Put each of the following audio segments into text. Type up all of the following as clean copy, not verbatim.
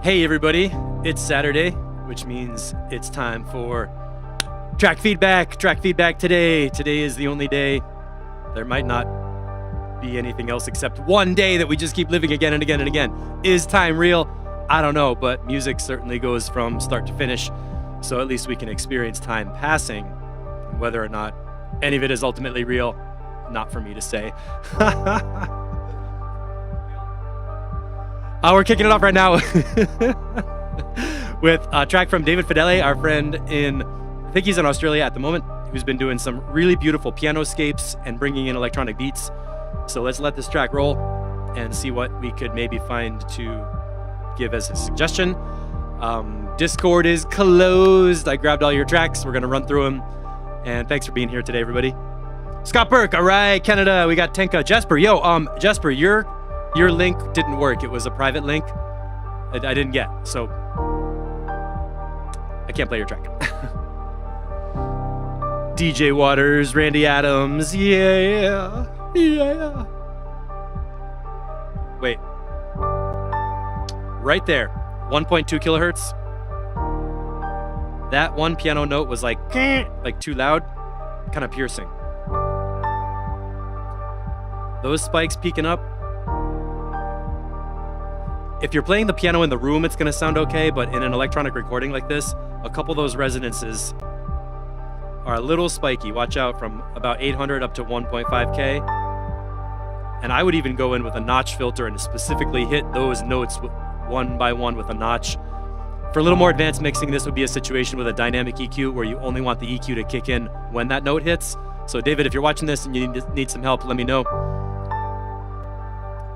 Hey everybody, it's Saturday, which means it's time for track feedback. Track feedback today. Today is the only day. There might not be anything else except one day that we just keep living again and again and again. Is time real? I don't know, but music certainly goes from start to finish. So at least we can experience time passing. Whether or not any of it is ultimately real, not for me to say. We're kicking it off right now with a track from David Fidele, our friend I think he's in Australia at the moment, who's been doing some really beautiful pianoscapes and bringing in electronic beats. So let's let this track roll and see what we could maybe find to give as a suggestion. Discord is closed. I grabbed all your tracks. We're going to run through them. And thanks for being here today, everybody. Scott Burke, all right, Canada. We got Tenka. Jasper, Jasper, your link didn't work. It was a private link I didn't get, so I can't play your track. DJ Waters, Randy Adams, yeah. Wait. Right there, 1.2 kilohertz. That one piano note was like too loud, kind of piercing. Those spikes peaking up. If you're playing the piano in the room, it's going to sound okay, but in an electronic recording like this, a couple of those resonances are a little spiky. Watch out, from about 800 up to 1.5K. And I would even go in with a notch filter and specifically hit those notes one by one with a notch. For a little more advanced mixing, this would be a situation with a dynamic EQ where you only want the EQ to kick in when that note hits. So David, if you're watching this and you need some help, let me know.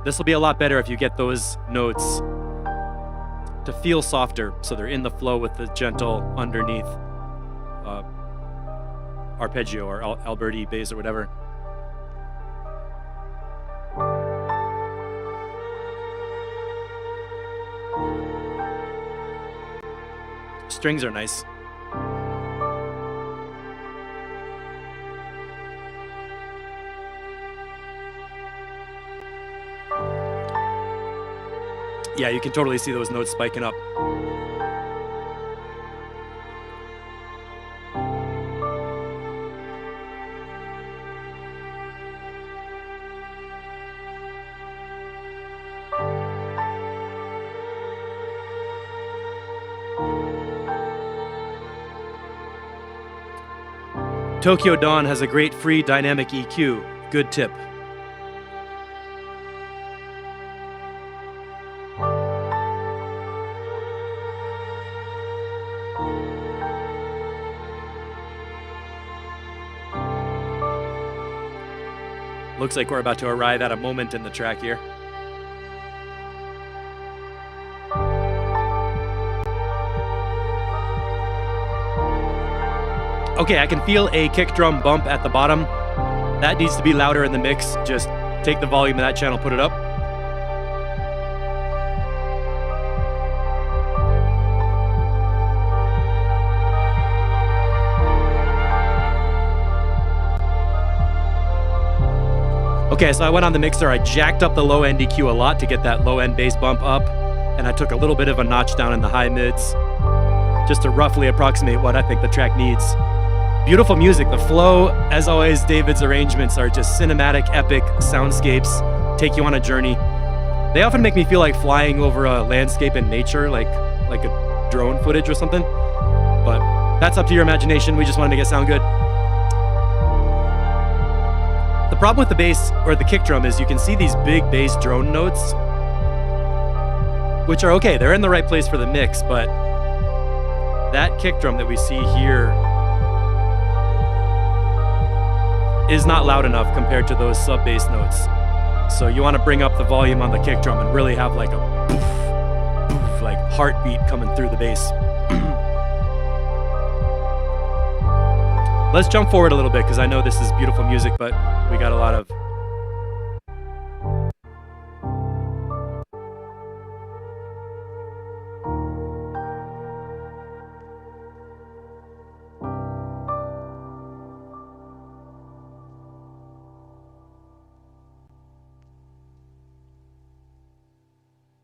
This will be a lot better if you get those notes to feel softer, so they're in the flow with the gentle underneath arpeggio or Alberti bass or whatever. Strings are nice. Yeah, you can totally see those notes spiking up. Tokyo Dawn has a great free dynamic EQ. Good tip. Looks like we're about to arrive at a moment in the track here. Okay, I can feel a kick drum bump at the bottom. That needs to be louder in the mix. Just take the volume of that channel, put it up. Okay, so I went on the mixer, I jacked up the low end EQ a lot to get that low end bass bump up, and I took a little bit of a notch down in the high mids, just to roughly approximate what I think the track needs. Beautiful music, the flow, as always, David's arrangements are just cinematic, epic soundscapes, take you on a journey. They often make me feel like flying over a landscape in nature, like a drone footage or something, but that's up to your imagination. We just want to make it sound good. The problem with the bass or the kick drum is you can see these big bass drone notes, which are okay. They're in the right place for the mix, but that kick drum that we see here is not loud enough compared to those sub bass notes. So you want to bring up the volume on the kick drum and really have like a poof, poof, like heartbeat coming through the bass. Let's jump forward a little bit because I know this is beautiful music, but we got a lot of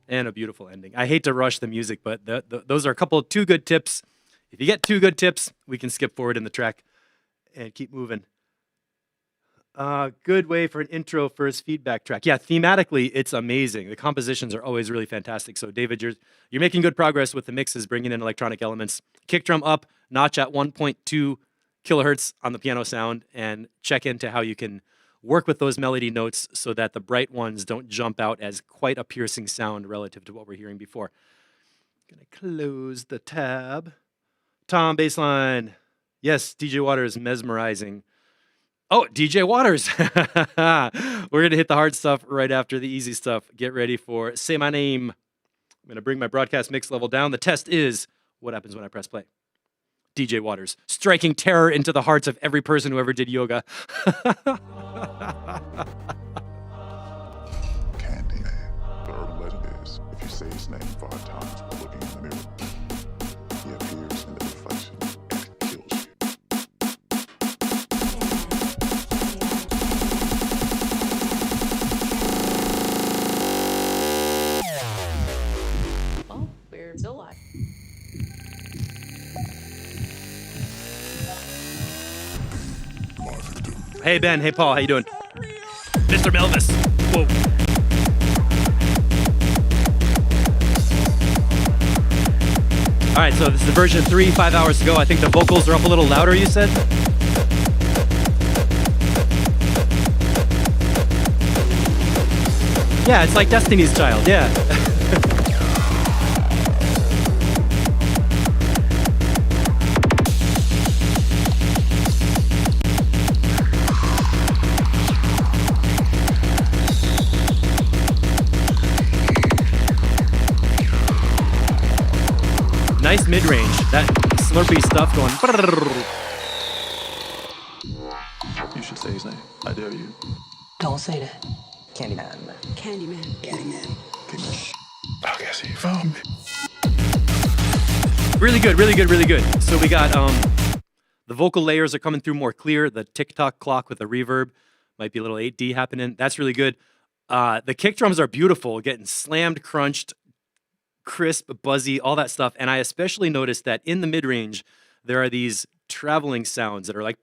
And a beautiful ending. I hate to rush the music, but those are a couple of 2 good tips. If you get 2 good tips, we can skip forward in the track and keep moving. Good way for an intro for his feedback track. Yeah, thematically, it's amazing. The compositions are always really fantastic. So David, you're making good progress with the mixes, bringing in electronic elements. Kick drum up, notch at 1.2 kilohertz on the piano sound, and check into how you can work with those melody notes so that the bright ones don't jump out as quite a piercing sound relative to what we're hearing before. Gonna close the tab. Tom, bassline. Yes, DJ Waters, mesmerizing. Oh, DJ Waters. We're going to hit the hard stuff right after the easy stuff. Get ready for Say My Name. I'm going to bring my broadcast mix level down. The test is what happens when I press play. DJ Waters, striking terror into the hearts of every person who ever did yoga. Candyman. The urban legend is, if you say his name 5 times while looking in the mirror, he appears in the reflection and kills you. Oh, we're still live. Hey, Ben. Hey, Paul. How you doing? Mr. Melvis. Whoa. All right, so this is version 3, 5 hours ago. I think the vocals are up a little louder, you said? Yeah, it's like Destiny's Child, yeah. Nice mid-range. That slurpy stuff going. You should say his name. I dare you. Don't say that. Candyman. Candyman. Candyman. I guess he found me. Really good, really good, really good. So we got the vocal layers are coming through more clear. The tick-tock clock with the reverb might be a little 8D happening. That's really good. The kick drums are beautiful, getting slammed, crunched, crisp, buzzy, all that stuff. And I especially noticed that in the mid-range, there are these traveling sounds that are like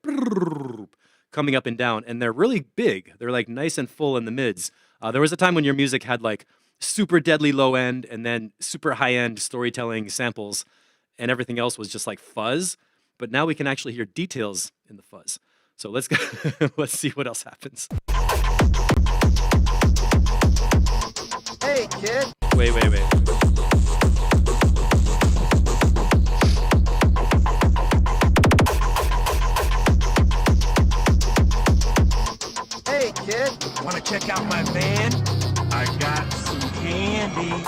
coming up and down, and they're really big. They're like nice and full in the mids. There was a time when your music had like super deadly low end and then super high end storytelling samples, and everything else was just like fuzz. But now we can actually hear details in the fuzz. So let's go. Let's see what else happens. Hey, kid. Wait. Hey, kid. Wanna check out my van? I got some candy.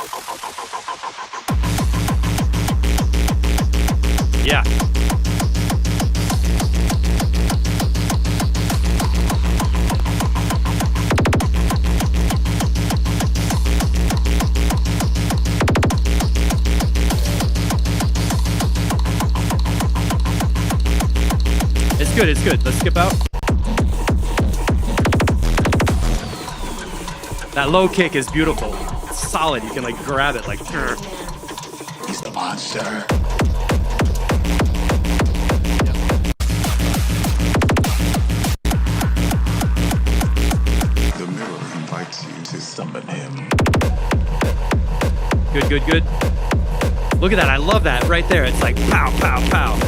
Yeah. It's good. Let's skip out. That low kick is beautiful. It's solid. You can like grab it like. He's the monster. The mirror invites you to summon him. Good. Look at that. I love that right there. It's like pow, pow, pow.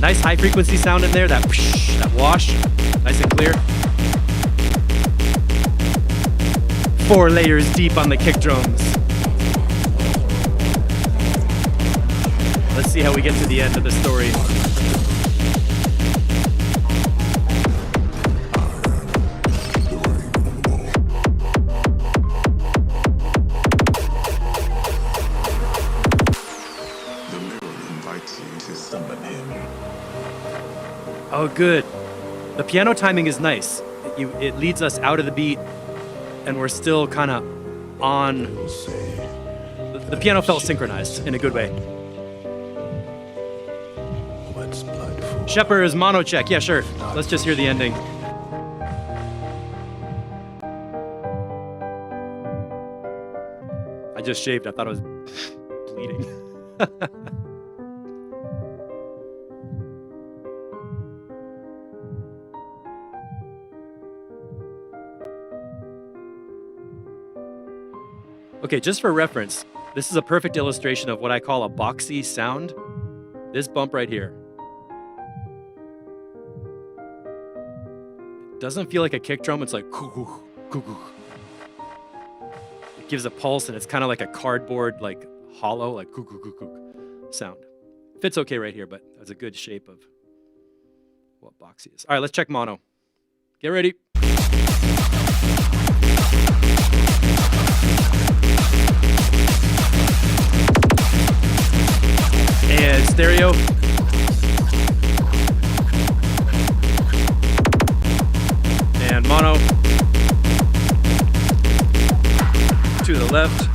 Nice high frequency sound in there, that whoosh, that wash, nice and clear. 4 layers deep on the kick drums. Let's see how we get to the end of the story. The mirror invites you to summon him. Oh, good. The piano timing is nice. It leads us out of the beat, and we're still kind of on. The piano felt synchronized in a good way. What's blood for? Shepard's mono check. Yeah, sure. Let's just hear the ending. I just shaved. I thought I was bleeding. Okay, just for reference, this is a perfect illustration of what I call a boxy sound. This bump right here. It doesn't feel like a kick drum. It's like coo-coo, coo-coo. It gives a pulse, and it's kind of like a cardboard, like hollow, like coo-coo-coo-coo sound. Fits okay right here, but that's a good shape of what boxy is. All right, let's check mono. Get ready. And stereo. And mono. To the left.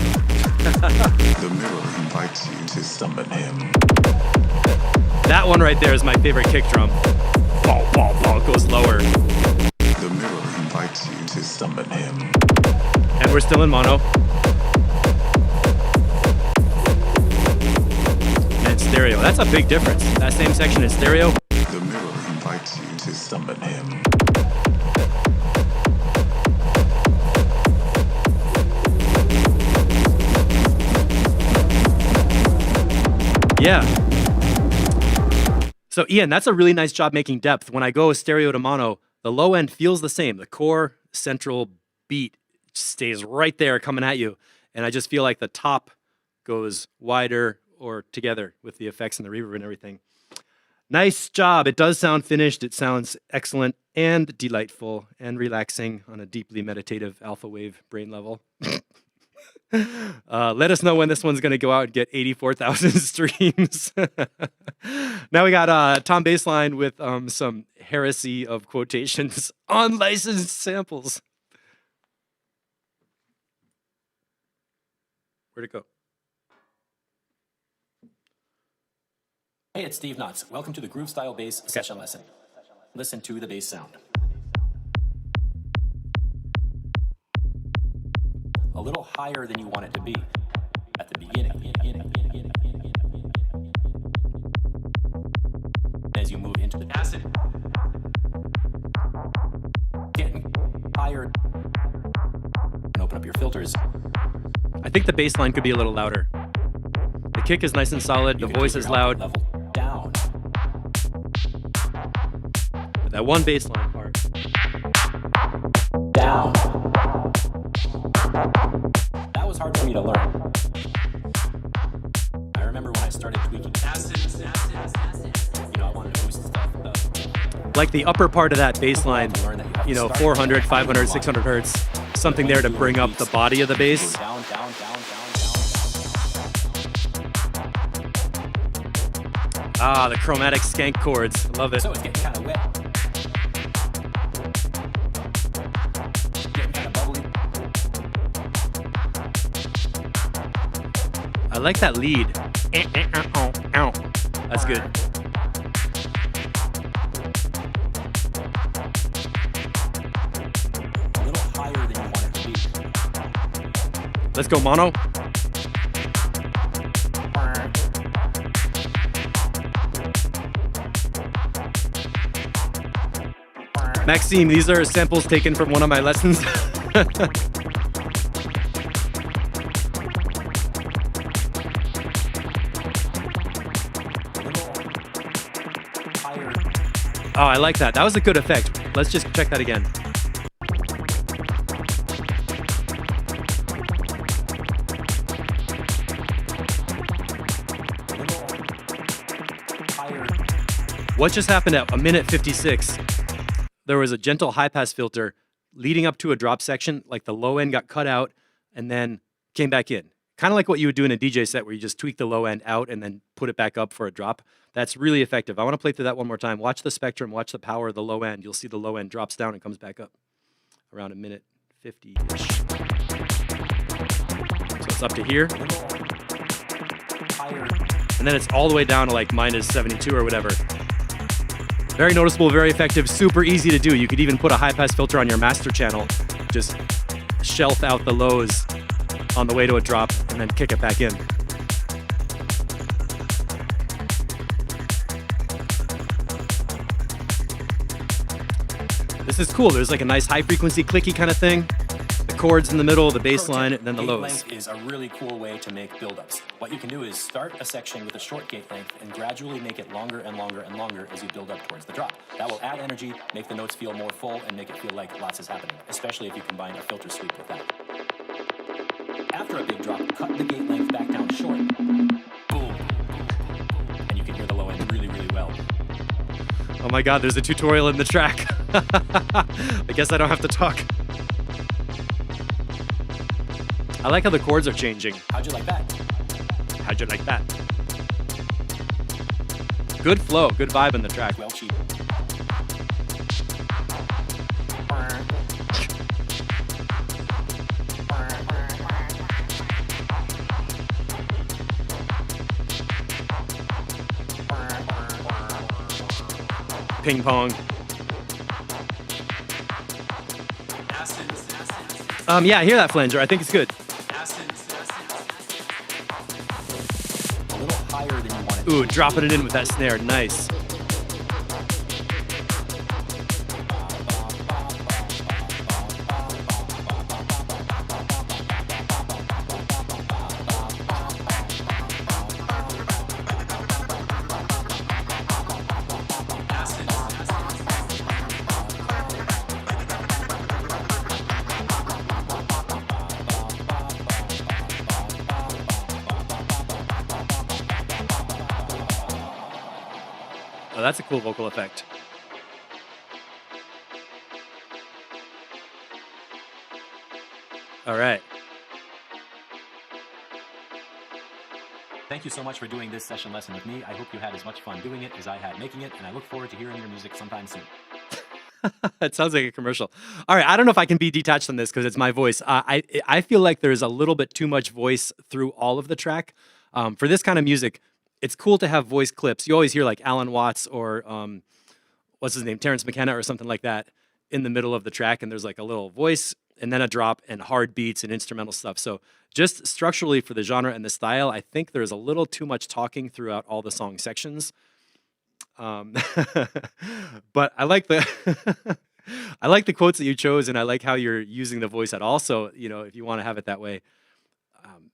The mirror invites you to summon him. That one right there is my favorite kick drum. Ball, ball, ball. It goes lower. The mirror invites you to summon him. And we're still in mono. And stereo. That's a big difference. That same section is stereo. The mirror invites you to summon him. Yeah. So Ian, that's a really nice job making depth. When I go stereo to mono, the low end feels the same. The core central beat stays right there coming at you. And I just feel like the top goes wider or together with the effects and the reverb and everything. Nice job. It does sound finished. It sounds excellent and delightful and relaxing on a deeply meditative alpha wave brain level. Let us know when this one's going to go out and get 84,000 streams. Now we got Tom Baseline with some heresy of quotations on licensed samples. Where'd it go? Hey, it's Steve Knotts. Welcome to the Groove Style Bass Session Lesson. Listen to the bass sound. A little higher than you want it to be at the beginning. As you move into the acid, getting higher and open up your filters. I think the bass line could be a little louder. The kick is nice and solid. The voice is loud. Level down. But that one bass line part. Down. That was hard for me to learn. I remember when I started tweaking acid. You know, I wanted to boost stuff. Like the upper part of that bass line, you know, 400, 500, 600 hertz. Something there to bring up the body of the bass. Down. Ah, the chromatic skank chords. Love it. So it's getting kind of wet. Getting kind of bubbly. I like that lead. That's good. A little higher than you want it to be. Let's go mono. Maxime, these are samples taken from one of my lessons. Oh, I like that. That was a good effect. Let's just check that again. What just happened at 1:56? There was a gentle high-pass filter leading up to a drop section, like the low end got cut out and then came back in. Kind of like what you would do in a DJ set where you just tweak the low end out and then put it back up for a drop. That's really effective. I want to play through that one more time. Watch the spectrum, watch the power of the low end. You'll see the low end drops down and comes back up around 1:50-ish. So it's up to here. And then it's all the way down to like -72 or whatever. Very noticeable, very effective, super easy to do. You could even put a high-pass filter on your master channel. Just shelf out the lows on the way to a drop and then kick it back in. This is cool. There's like a nice high-frequency clicky kind of thing. The chords in the middle, the bass line, and then the Gate lows. length is a really cool way to make buildups. What you can do is start a section with a short gate length and gradually make it longer and longer and longer as you build up towards the drop. That will add energy, make the notes feel more full, and make it feel like lots is happening, especially if you combine a filter sweep with that. After a big drop, cut the gate length back down short. Boom. And you can hear the low end really, really well. Oh my god, there's a tutorial in the track. I guess I don't have to talk. I like how the chords are changing. How'd you like that? How'd you like that? Good flow, good vibe in the track. Well, cheap. Ping pong. Yeah, I hear that flanger. I think it's good. A little higher than you want it. Ooh, dropping it in with that snare. Nice. Oh, that's a cool vocal effect. All right. Thank you so much for doing this session lesson with me. I hope you had as much fun doing it as I had making it, and I look forward to hearing your music sometime soon. It sounds like a commercial. All right, I don't know if I can be detached on this because it's my voice. I feel like there's a little bit too much voice through all of the track. For this kind of music, it's cool to have voice clips. You always hear like Alan Watts or what's his name, Terrence McKenna or something like that in the middle of the track, and there's like a little voice and then a drop and hard beats and instrumental stuff. So just structurally for the genre and the style, I think there's a little too much talking throughout all the song sections. But I like the I like the quotes that you chose, and I like how you're using the voice at all. So, you know, if you want to have it that way,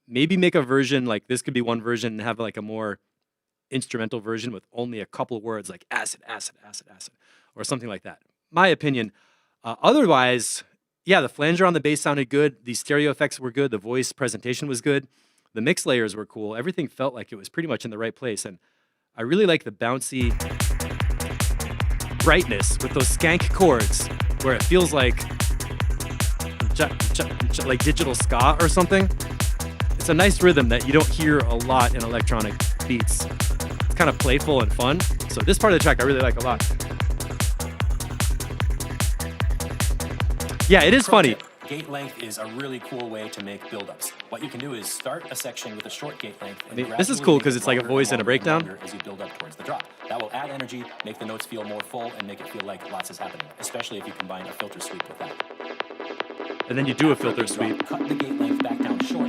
maybe make a version like this could be one version and have like a more instrumental version with only a couple words like acid, acid, acid, acid, or something like that. My opinion. Otherwise, yeah, the flanger on the bass sounded good. The stereo effects were good. The voice presentation was good. The mix layers were cool. Everything felt like it was pretty much in the right place. And I really like the bouncy brightness with those skank chords where it feels like like digital ska or something. It's a nice rhythm that you don't hear a lot in electronic beats. It's kind of playful and fun. So this part of the track I really like a lot. Yeah, it is funny. Gate length is a really cool way to make buildups. What you can do is start a section with a short gate length. And this is cool because it's like a voice and a breakdown. As you build up towards the drop. That will add energy, make the notes feel more full, and make it feel like lots is happening, especially if you combine a filter sweep with that. And then you do a filter sweep. Cut the gate length back down short.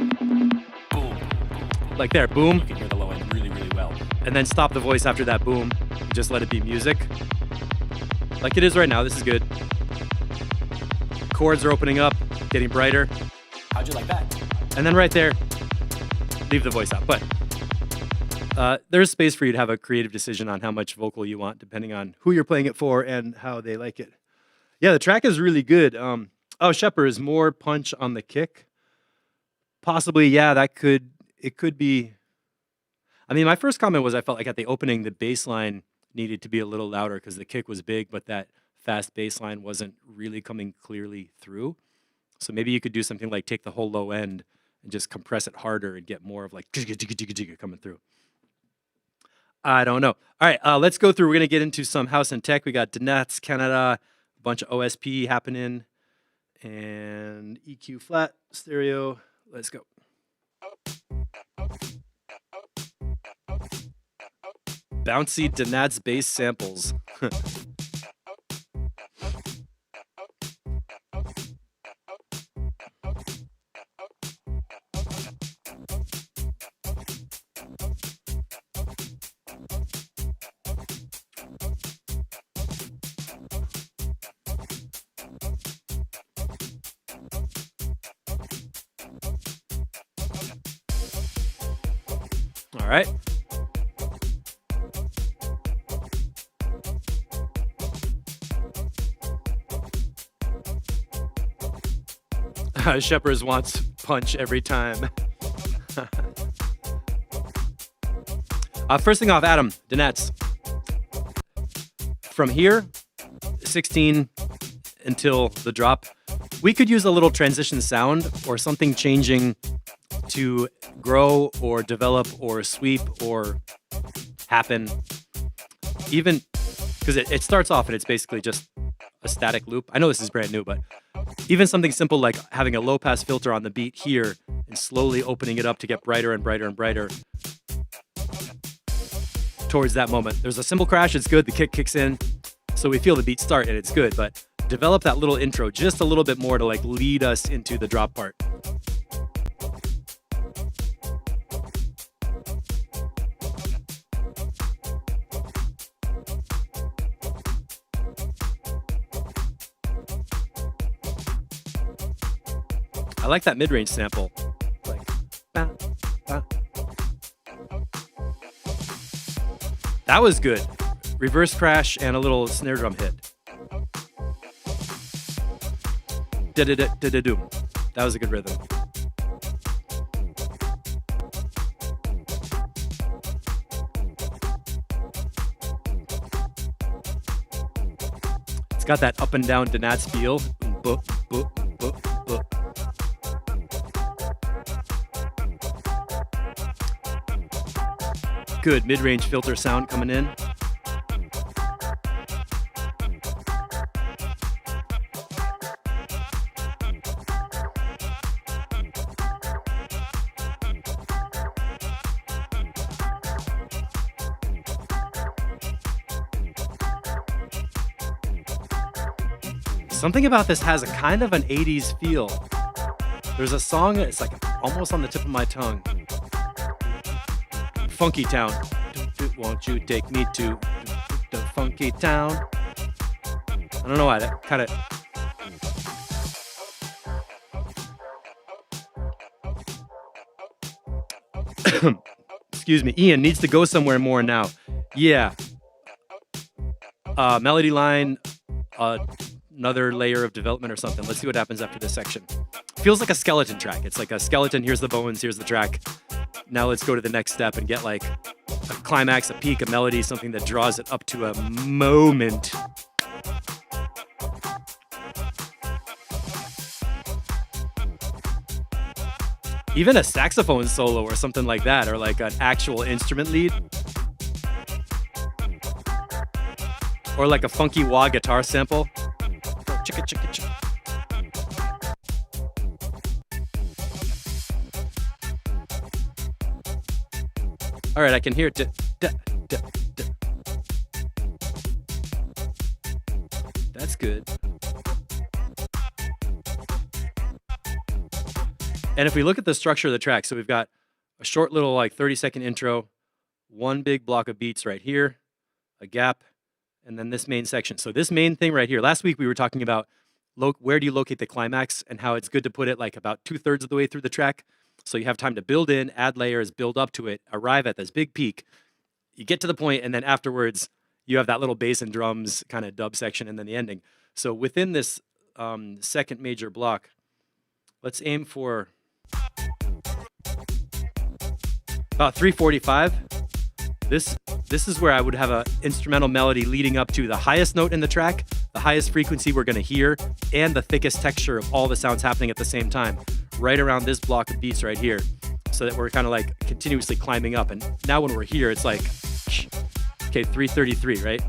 Boom. Like there, boom. You can hear the low end really, really well. And then stop the voice after that boom. Just let it be music. Like it is right now. This is good. Chords are opening up, getting brighter. How'd you like that? And then right there, leave the voice out. But there's space for you to have a creative decision on how much vocal you want, depending on who you're playing it for and how they like it. Yeah, the track is really good. Oh, Shepard, is more punch on the kick? Possibly, yeah, it could be. I mean, my first comment was I felt like at the opening, the bass line needed to be a little louder because the kick was big, but that fast bass line wasn't really coming clearly through. So maybe you could do something like take the whole low end and just compress it harder and get more of like coming through. I don't know. All right, let's go through. We're going to get into some house and tech. We got Donats, Canada, a bunch of OSP happening, and EQ flat, stereo. Let's go. Bouncy Donats bass samples. right. Shepherds wants punch every time. First thing off, Adam, Danetz. From here, 16 until the drop, we could use a little transition sound or something changing to grow or develop or sweep or happen. Even because it starts off and it's basically just a static loop. I know this is brand new, but even something simple like having a low pass filter on the beat here and slowly opening it up to get brighter and brighter and brighter towards that moment. There's a cymbal crash, it's good, the kick kicks in, so we feel the beat start and it's good, but develop that little intro just a little bit more to like lead us into the drop part. I like that mid-range sample. Like, bah, bah. That was good. Reverse crash and a little snare drum hit. Da-da-da-da-da-doom. That was a good rhythm. It's got that up and down Danatz feel. Boop, boop, boop, boop. Good mid-range filter sound coming in. Something about this has a kind of an 80s feel. There's a song, it's like almost on the tip of my tongue. Funky Town. Won't you take me to the funky town? I don't know why, that kind of... Excuse me, Ian needs to go somewhere more now. Yeah. Melody line, another layer of development or something. Let's see what happens after this section. Feels like a skeleton track. It's like a skeleton, here's the bones, here's the track. Now let's go to the next step and get like a climax, a peak, a melody, something that draws it up to a moment. Even a saxophone solo or something like that, or like an actual instrument lead. Or like a funky wah guitar sample. Chicka, chicka, chicka. All right, I can hear it. That's good. And if we look at the structure of the track, so we've got a short little like 30-second intro, one big block of beats right here, a gap, and then this main section. So this main thing right here, last week we were talking about where do you locate the climax and how it's good to put it like about 2/3 of the way through the track. So you have time to build in, add layers, build up to it, arrive at this big peak. You get to the point, and then afterwards, you have that little bass and drums kind of dub section and then the ending. So within this second major block, let's aim for about 345. This is where I would have an instrumental melody leading up to the highest note in the track, the highest frequency we're going to hear, and the thickest texture of all the sounds happening at the same time, right around this block of beats right here, so that we're kind of like continuously climbing up. And now when we're here, it's like, okay, 333, right?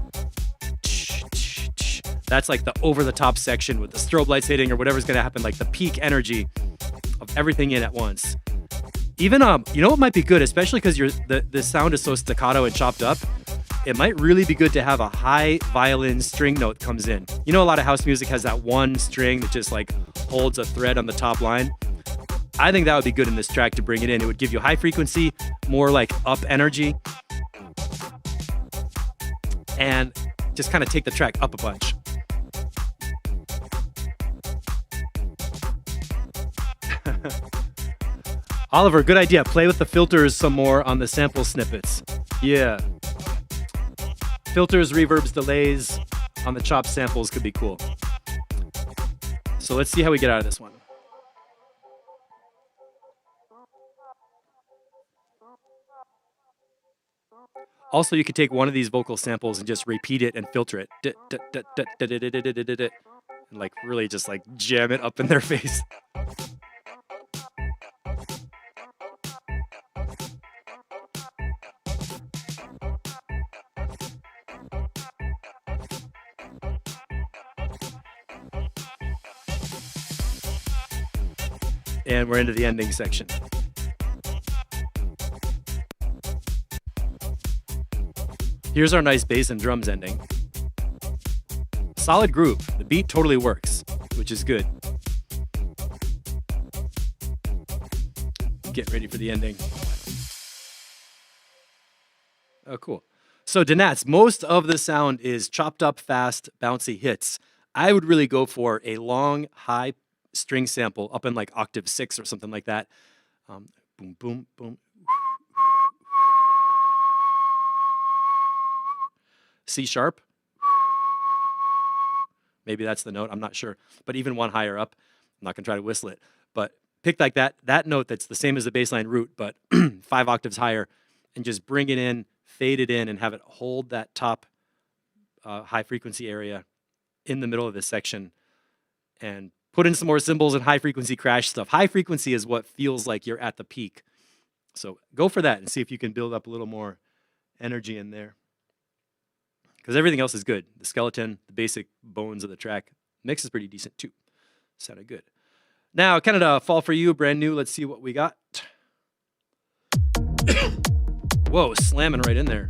That's like the over-the-top section with the strobe lights hitting or whatever's going to happen, like the peak energy of everything in at once. Even, you know what might be good, especially because the sound is so staccato and chopped up, it might really be good to have a high violin string note comes in. You know, a lot of house music has that one string that just like holds a thread on the top line. I think that would be good in this track to bring it in. It would give you high frequency, more like up energy, and just kind of take the track up a bunch. Oliver, good idea. Play with the filters some more on the sample snippets. Yeah. Filters, reverbs, delays on the chopped samples could be cool. So let's see how we get out of this one. Also, you could take one of these vocal samples and just repeat it and filter it. And like really just like jam it up in their face. And we're into the ending section. Here's our nice bass and drums ending. Solid groove. The beat totally works, which is good. Get ready for the ending. Oh, cool. So Danats, most of the sound is chopped up, fast, bouncy hits. I would really go for a long, high string sample up in like octave 6 or something like that. Boom, boom, boom. C sharp. Maybe that's the note, I'm not sure. But even one higher up, I'm not gonna try to whistle it. But pick like that note that's the same as the bass line root, but 5 octaves higher, and just bring it in, fade it in, and have it hold that top high frequency area in the middle of this section. And put in some more cymbals and high frequency crash stuff. High frequency is what feels like you're at the peak. So go for that and see if you can build up a little more energy in there. Because everything else is good. The skeleton, the basic bones of the track. Mix is pretty decent too. Sounded good. Now, Canada, Fall For You, brand new. Let's see what we got. Whoa, slamming right in there.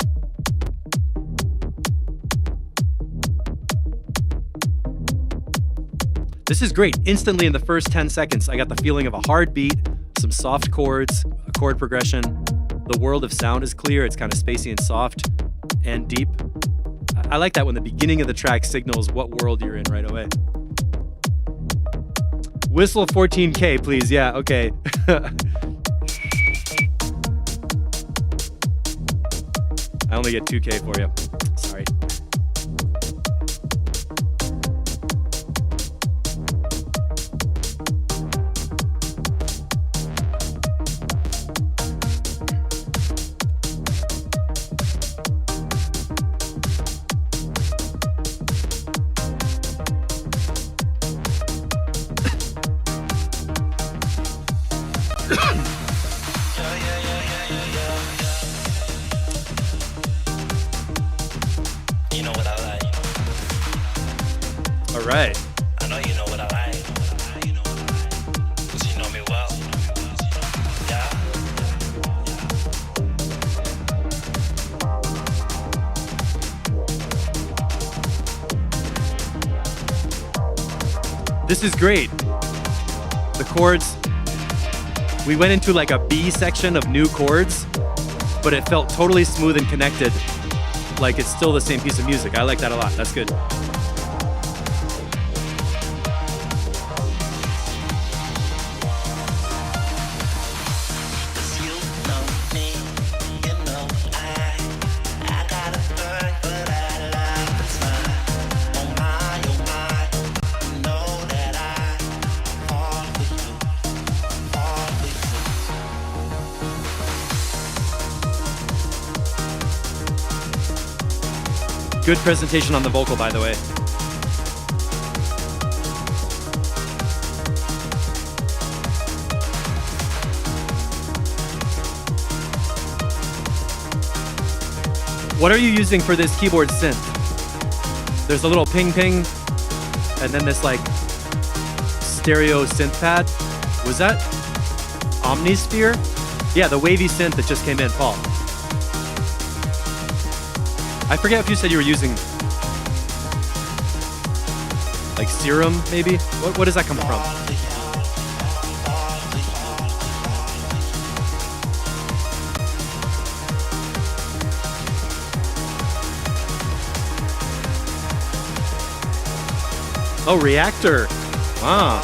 This is great. Instantly in the first 10 seconds, I got the feeling of a hard beat, some soft chords, a chord progression. The world of sound is clear. It's kind of spacey and soft and deep. I like that when the beginning of the track signals what world you're in right away. Whistle 14K, please. Yeah, okay. I only get 2K for you. Sorry. You know what I like. All right. I know you know what I like. 'Cause you know me well. Yeah. This is great. The chords, we went into like a B section of new chords, but it felt totally smooth and connected. Like it's still the same piece of music. I like that a lot. That's good. Good presentation on the vocal, by the way. What are you using for this keyboard synth? There's a little ping ping, and then this like stereo synth pad. Was that Omnisphere? Yeah, the wavy synth that just came in, Paul. I forget if you said you were using like Serum, maybe? What does that come from? Oh, Reactor. Wow.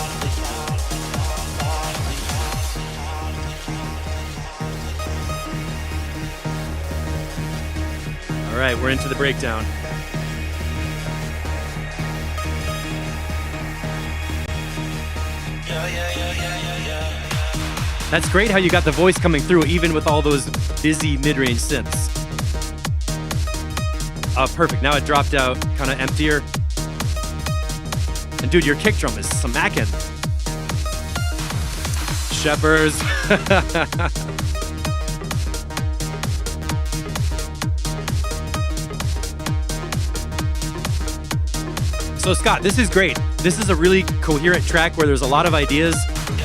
All right, we're into the breakdown. That's great how you got the voice coming through even with all those busy mid-range synths. Perfect. Now it dropped out kind of emptier. And dude, your kick drum is smacking. Shepherds. So Scott, this is great. This is a really coherent track where there's a lot of ideas,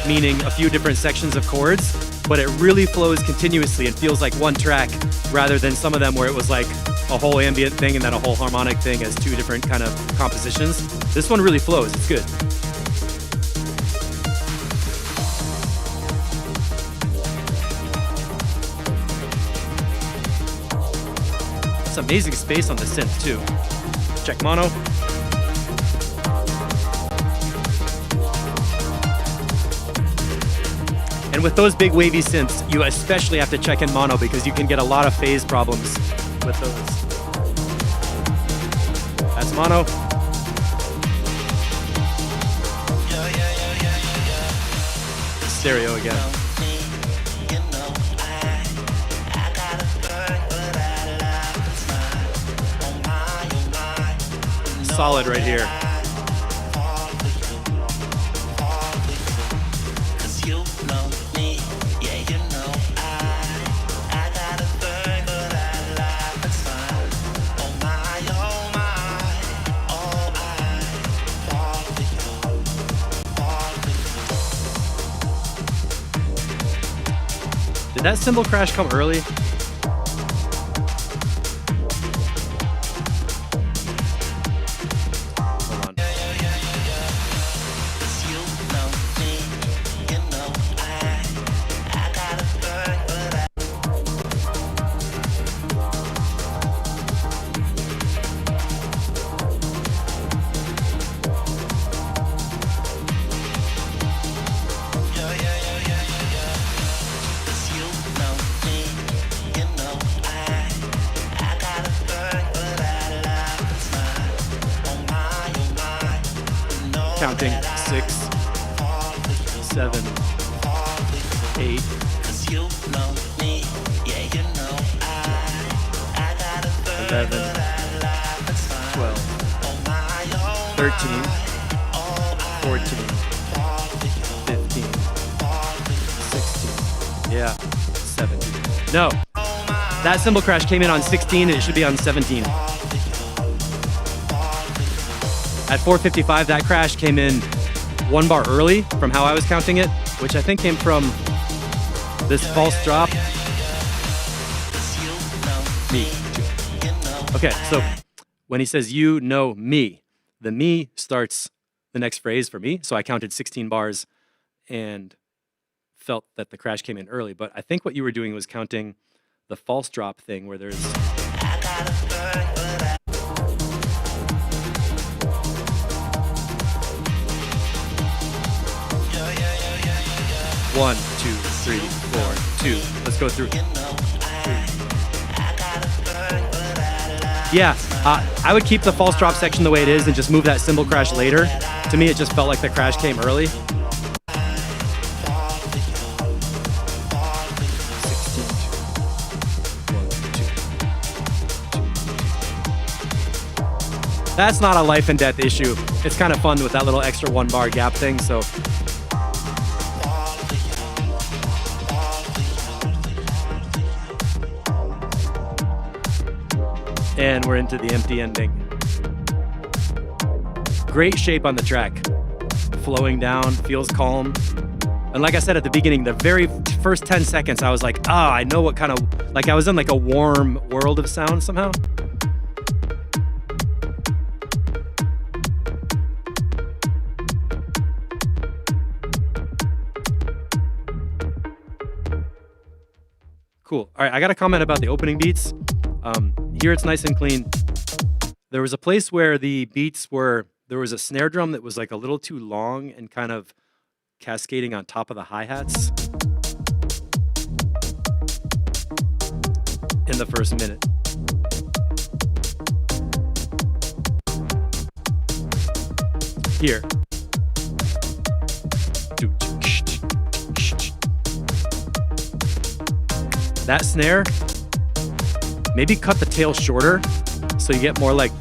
meaning a few different sections of chords, but it really flows continuously and feels like one track rather than some of them where it was like a whole ambient thing and then a whole harmonic thing as two different kind of compositions. This one really flows. It's good. It's amazing space on the synth too. Check mono. And with those big wavy synths, you especially have to check in mono because you can get a lot of phase problems with those. That's mono. Stereo again. Solid right here. Did that cymbal crash come early? Hold on. Counting 6, 7, 8, 11, 12, 13, 14, 15, 16, yeah, 17. No, that cymbal crash came in on 16 and it should be on 17. At 4:55, that crash came in one bar early from how I was counting it, which I think came from this false drop. Me. Okay, so when he says you know me, the me starts the next phrase for me. So I counted 16 bars and felt that the crash came in early. But I think what you were doing was counting the false drop thing where there's... One, two, three, four, two. Let's go through. Yeah, I would keep the false drop section the way it is and just move that cymbal crash later. To me, it just felt like the crash came early. 16. That's not a life and death issue. It's kind of fun with that little extra 1 bar gap thing, so. And we're into the empty ending. Great shape on the track. Flowing down, feels calm. And like I said at the beginning, the very first 10 seconds, I was like, I know what kind of, like I was in like a warm world of sound somehow. Cool. All right, I got a comment about the opening beats. Here it's nice and clean. There was a place where the beats were, there was a snare drum that was like a little too long and kind of cascading on top of the hi-hats in the first minute. here. That snare, maybe cut the tail shorter so you get more like.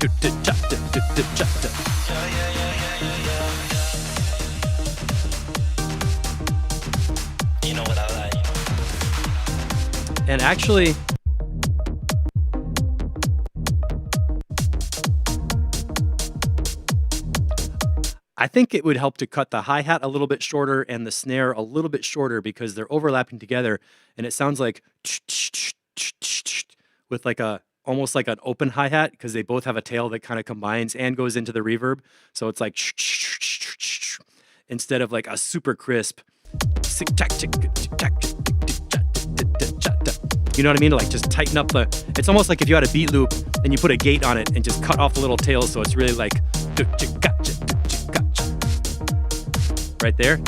You know what I like. And actually, I think it would help to cut the hi-hat a little bit shorter and the snare a little bit shorter because they're overlapping together and it sounds like with like a almost like an open hi-hat because they both have a tail that kind of combines and goes into the reverb. So it's like instead of like a super crisp. You know what I mean? To like just tighten up the. It's almost like if you had a beat loop and you put a gate on it and just cut off the little tail so it's really like right there.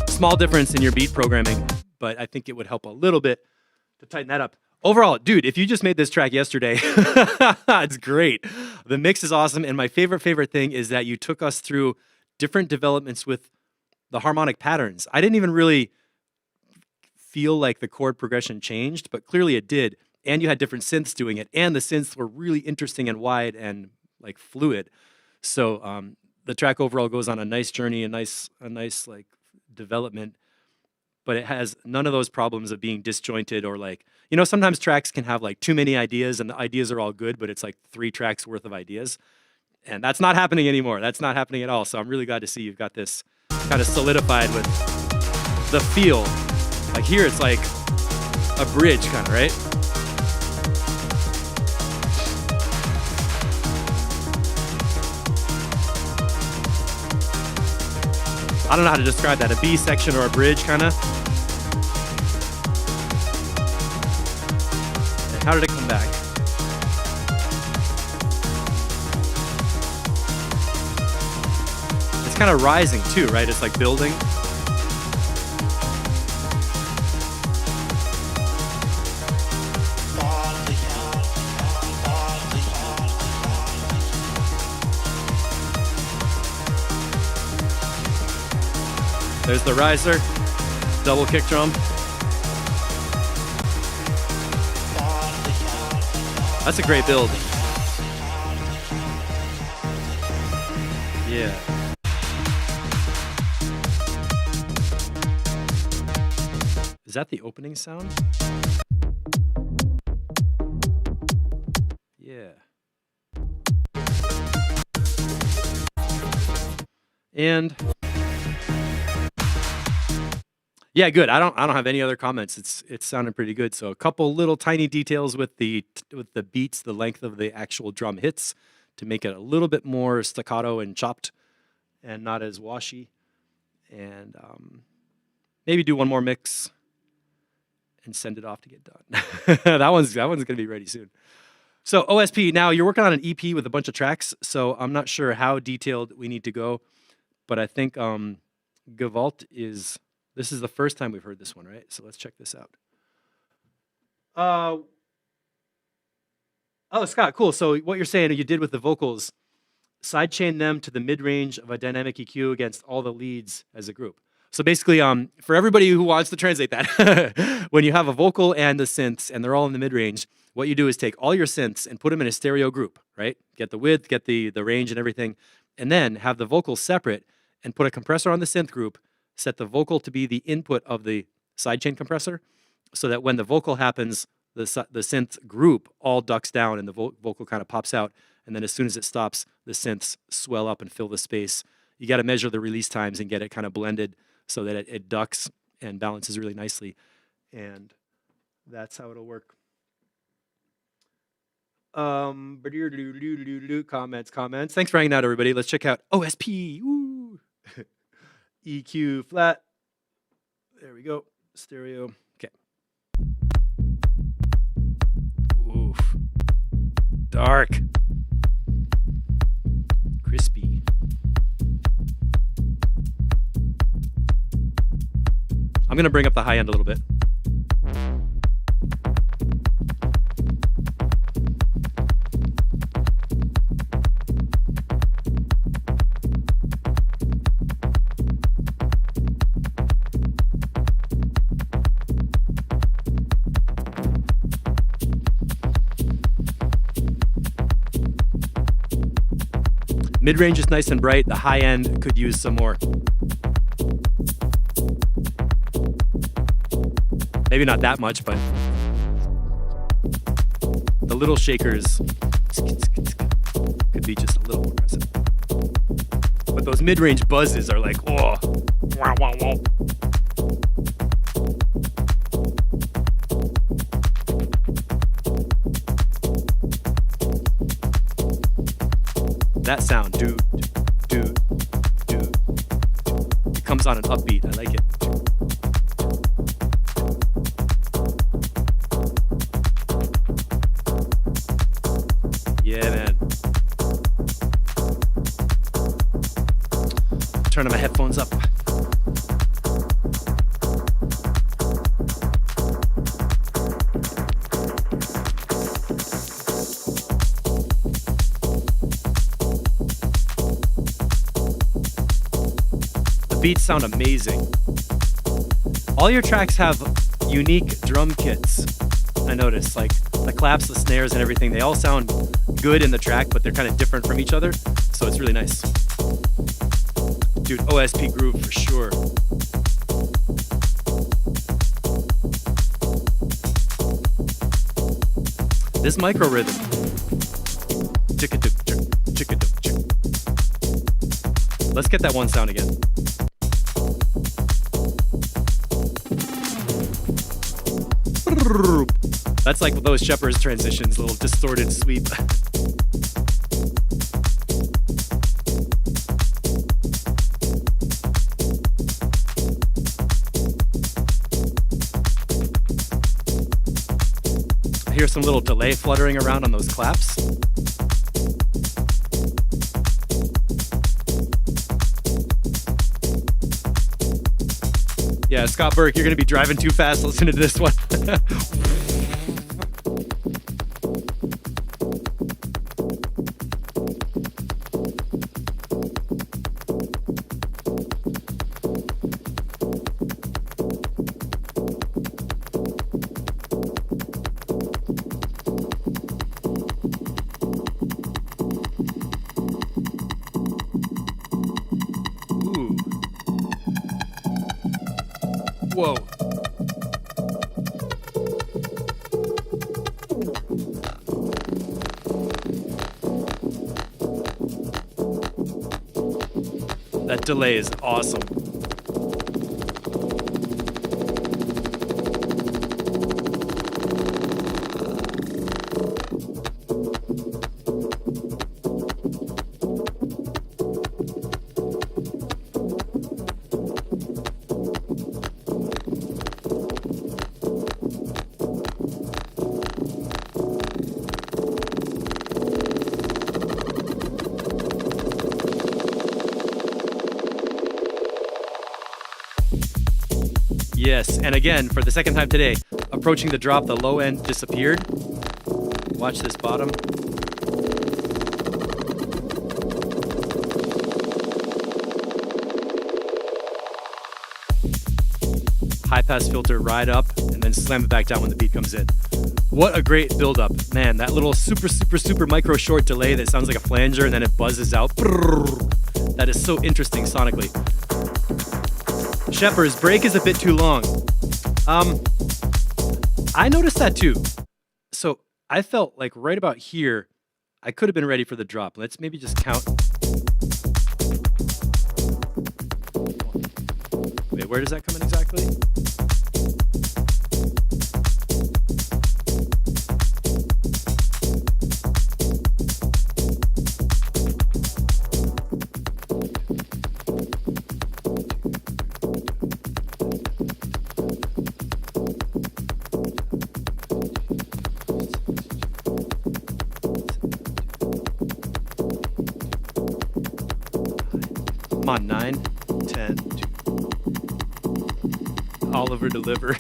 Small difference in your beat programming, but I think it would help a little bit to tighten that up. Overall, dude, if you just made this track yesterday, it's great. The mix is awesome, and my favorite thing is that you took us through different developments with the harmonic patterns. I didn't even really feel like the chord progression changed, but clearly it did. And you had different synths doing it, and the synths were really interesting and wide and like fluid. So the track overall goes on a nice journey, a nice like development, but it has none of those problems of being disjointed or like, you know, sometimes tracks can have like too many ideas and the ideas are all good, but it's like 3 tracks worth of ideas. And that's not happening anymore. That's not happening at all. So I'm really glad to see you've got this kind of solidified with the feel. Like here, it's like a bridge kind of, right? I don't know how to describe that. A B section or a bridge, kind of. And how did it come back? It's kind of rising too, right? It's like building. There's the riser, double kick drum. That's a great build. Yeah. Is that the opening sound? Yeah. And yeah, good. I don't have any other comments. It's sounding pretty good. So a couple little tiny details with the beats, the length of the actual drum hits to make it a little bit more staccato and chopped and not as washy. And maybe do one more mix and send it off to get done. that one's going to be ready soon. So OSP, now you're working on an EP with a bunch of tracks, so I'm not sure how detailed we need to go, but I think Gewalt is. This is the first time we've heard this one, right? So let's check this out. Oh, Scott, cool. So what you're saying you did with the vocals, sidechain them to the mid-range of a dynamic EQ against all the leads as a group. So basically, for everybody who wants to translate that, when you have a vocal and the synths and they're all in the mid-range, what you do is take all your synths and put them in a stereo group, right? Get the width, get the range and everything, and then have the vocals separate and put a compressor on the synth group, set the vocal to be the input of the sidechain compressor so that when the vocal happens, the synth group all ducks down and the vocal kind of pops out. And then as soon as it stops, the synths swell up and fill the space. You got to measure the release times and get it kind of blended so that it ducks and balances really nicely. And that's how it'll work. Comments. Thanks for hanging out, everybody. Let's check out OSP. Woo. EQ flat. There we go. Stereo. Okay. Oof. Dark. Crispy. I'm going to bring up the high end a little bit. Mid-range is nice and bright. The high end could use some more. Maybe not that much, but the little shakers could be just a little more aggressive. But those mid-range buzzes are like, oh. Wow, wow, wow. That sound, dude. It comes on an upbeat. I like it. Yeah, man. Turning my headphones up. Beats sound amazing. All your tracks have unique drum kits. I noticed, like the claps, the snares, and everything, they all sound good in the track, but they're kind of different from each other, so it's really nice. Dude, OSP groove for sure. This micro rhythm. Let's get that one sound again. That's like those Shepherd's transitions, little distorted sweep. I hear some little delay fluttering around on those claps. Yeah, Scott Burke, you're going to be driving too fast listening to this one. Ooh. Whoa. That delay is awesome. Yes, and again, for the second time today, approaching the drop, the low end disappeared. Watch this bottom. High pass filter, ride up, and then slam it back down when the beat comes in. What a great build up. Man, that little super micro short delay that sounds like a flanger and then it buzzes out. That is so interesting sonically. Shepherd's break is a bit too long. I noticed that too. So I felt like right about here, I could have been ready for the drop. Let's maybe just count. Wait, where does that come in exactly? Come on, 9, 10, 2. Oliver deliver.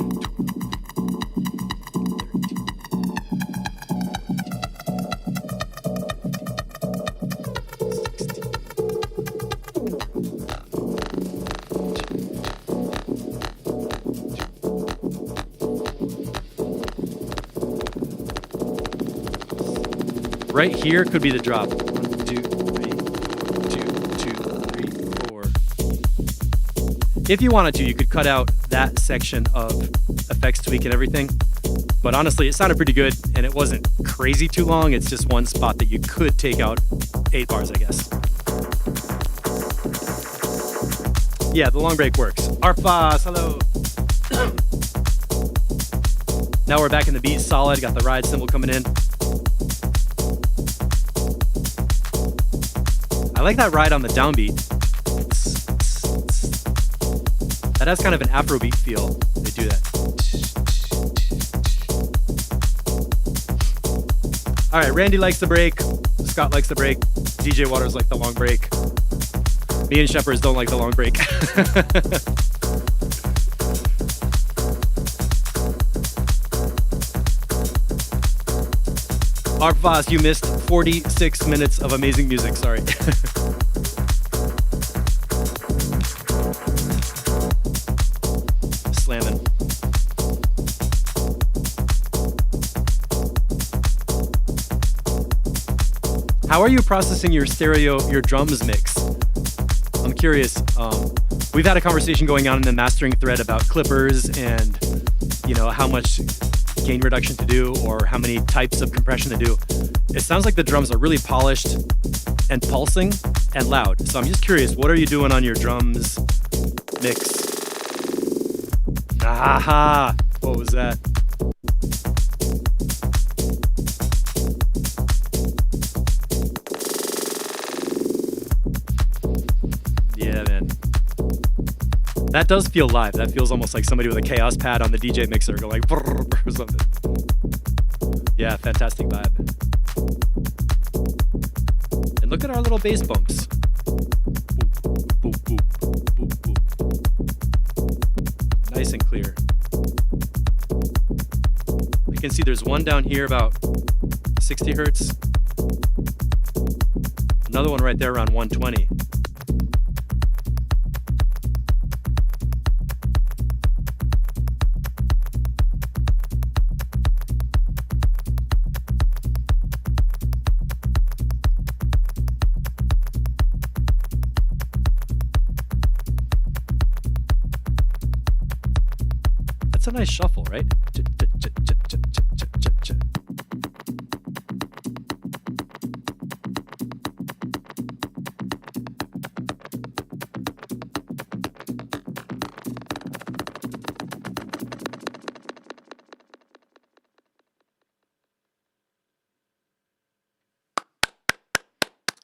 Right here could be the drop. 1, 2, 3. If you wanted to, you could cut out that section of effects tweak and everything. But honestly, it sounded pretty good, and it wasn't crazy too long. It's just one spot that you could take out 8 bars, I guess. Yeah, the long break works. Arfas, hello. Now we're back in the beat solid. Got the ride cymbal coming in. I like that ride on the downbeat. That has kind of an Afrobeat feel. They do that. All right, Randy likes the break. Scott likes the break. DJ Waters like the long break. Me and Shepherds don't like the long break. Arfas, you missed 46 minutes of amazing music. Sorry. Slamming. How are you processing your drums mix? I'm curious. We've had a conversation going on in the mastering thread about clippers and, how much gain reduction to do or how many types of compression to do. It sounds like the drums are really polished and pulsing and loud. So I'm just curious, what are you doing on your drums mix? Aha! What was that? Yeah, man. That does feel live. That feels almost like somebody with a chaos pad on the DJ mixer going like or something. Yeah, fantastic vibe. And look at our little bass bumps. Boop, boop, boop, boop, boop. Nice and clear. You can see there's one down here about 60 hertz. Another one right there around 120. That's a nice shuffle, right?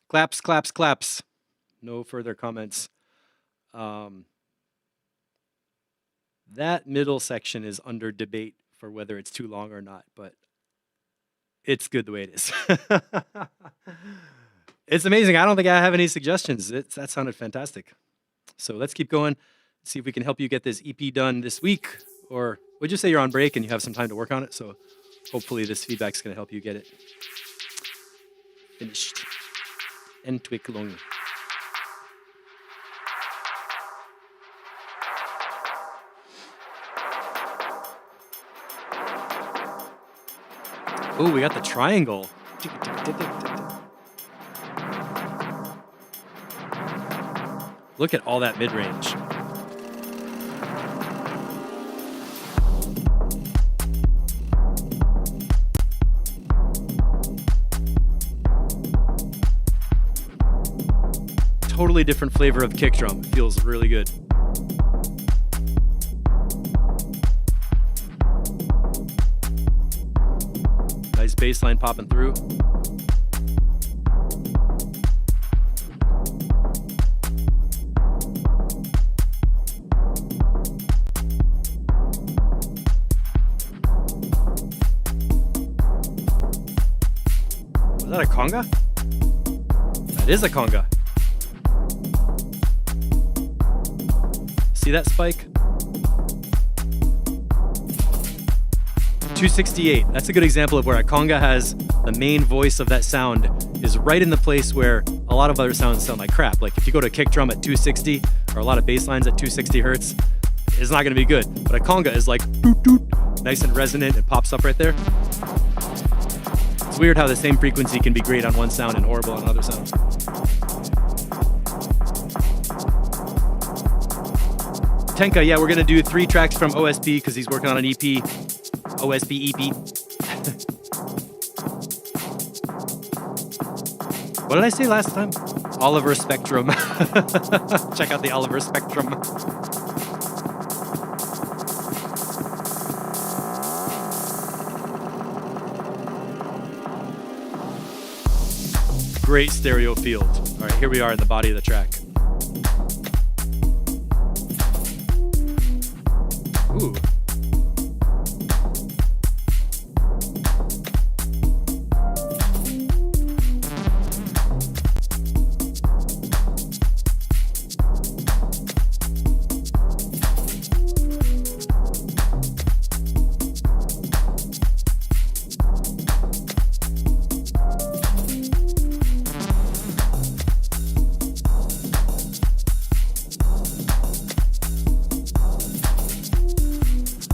Claps, claps, claps. No further comments. That middle section is under debate for whether it's too long or not, but it's good the way it is. It's amazing. I don't think I have any suggestions. That sounded fantastic. So let's keep going. See if we can help you get this EP done this week. Or would you say you're on break and you have some time to work on it? So hopefully this feedback's going to help you get it finished. Entwicklung. Oh, we got the triangle. Look at all that mid-range. Totally different flavor of kick drum. Feels really good. Nice bass line popping through. Was that a conga? That is a conga. See that spike? 268. That's a good example of where a conga has the main voice of that sound is right in the place where a lot of other sounds sound like crap. Like if you go to a kick drum at 260 or a lot of bass lines at 260 hertz, it's not going to be good. But a conga is like doot doot, nice and resonant. It pops up right there. It's weird how the same frequency can be great on one sound and horrible on another sound. Tenka, yeah, we're gonna do 3 tracks from OSB because he's working on an EP. OSB EP. What did I say last time? Oliver Spectrum. Check out the Oliver Spectrum. Great stereo field. All right, here we are in the body of the track. Ooh.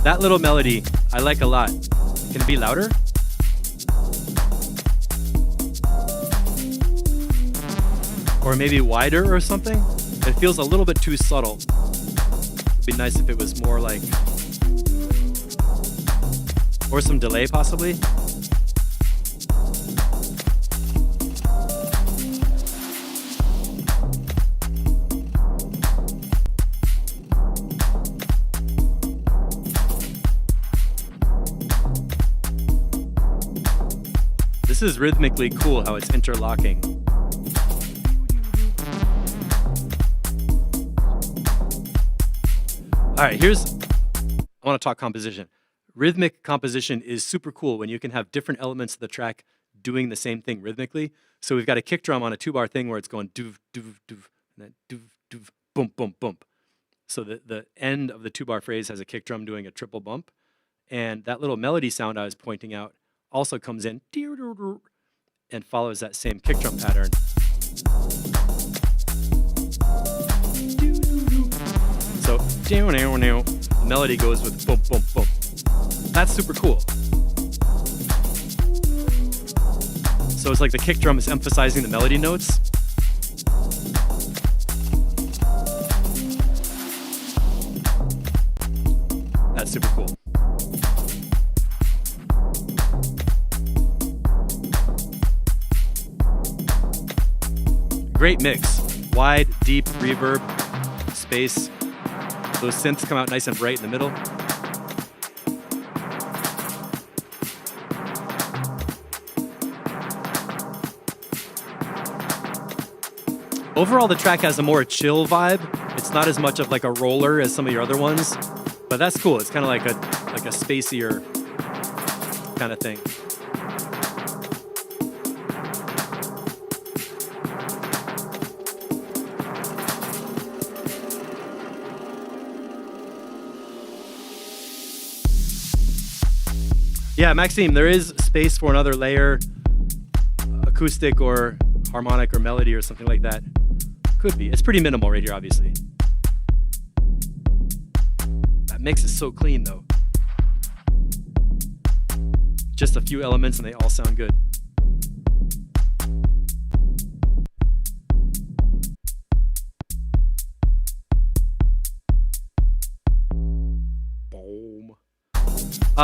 That little melody, I like a lot. Can it be louder? Or maybe wider or something? It feels a little bit too subtle. It'd be nice if it was more like... Or some delay, possibly. This is rhythmically cool how it's interlocking. All right, I want to talk composition. Rhythmic composition is super cool when you can have different elements of the track doing the same thing rhythmically. So we've got a kick drum on a 2-bar thing where it's going doof, doof, doof, and then doof, doof, boom, boom, boom. So the end of the 2-bar phrase has a kick drum doing a triple bump. And that little melody sound I was pointing out also comes in and follows that same kick drum pattern. So the melody goes with boom, boom, boom. That's super cool. So it's like the kick drum is emphasizing the melody notes. That's super cool. Great mix. Wide, deep, reverb, space. Those synths come out nice and bright in the middle. Overall, the track has a more chill vibe. It's not as much of like a roller as some of your other ones, but that's cool. It's kind of like a spacier kind of thing. Yeah, Maxime, there is space for another layer, acoustic or harmonic or melody or something like that. Could be. It's pretty minimal right here, obviously. That mix is so clean, though. Just a few elements and they all sound good. Boom.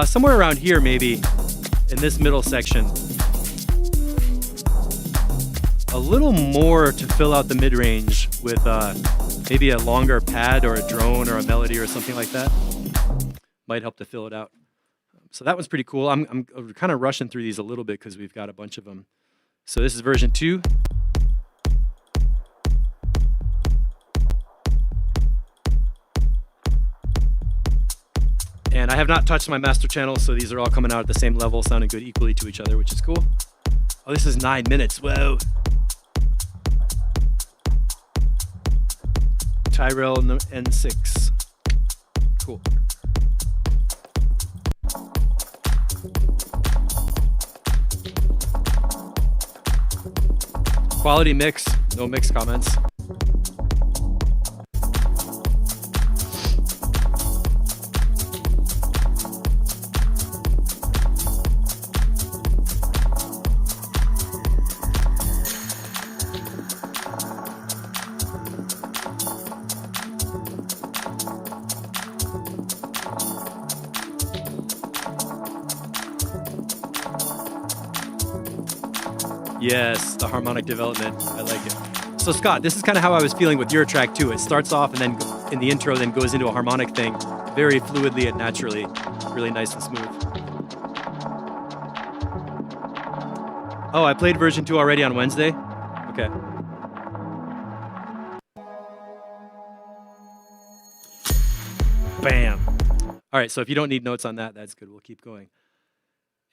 Somewhere around here, maybe, in this middle section. A little more to fill out the mid-range with maybe a longer pad or a drone or a melody or something like that. Might help to fill it out. So that one's pretty cool. I'm kind of rushing through these a little bit because we've got a bunch of them. So this is version 2. And I have not touched my master channel, so these are all coming out at the same level, sounding good equally to each other, which is cool. Oh, this is 9 minutes. Whoa. Tyrell N6. Cool. Quality mix, no mix comments. Yes, the harmonic development. I like it. So Scott, this is kind of how I was feeling with your track too. It starts off and then in the intro then goes into a harmonic thing very fluidly and naturally. Really nice and smooth. Oh, I played version 2 already on Wednesday? Okay. Bam. All right, so if you don't need notes on that, that's good. We'll keep going.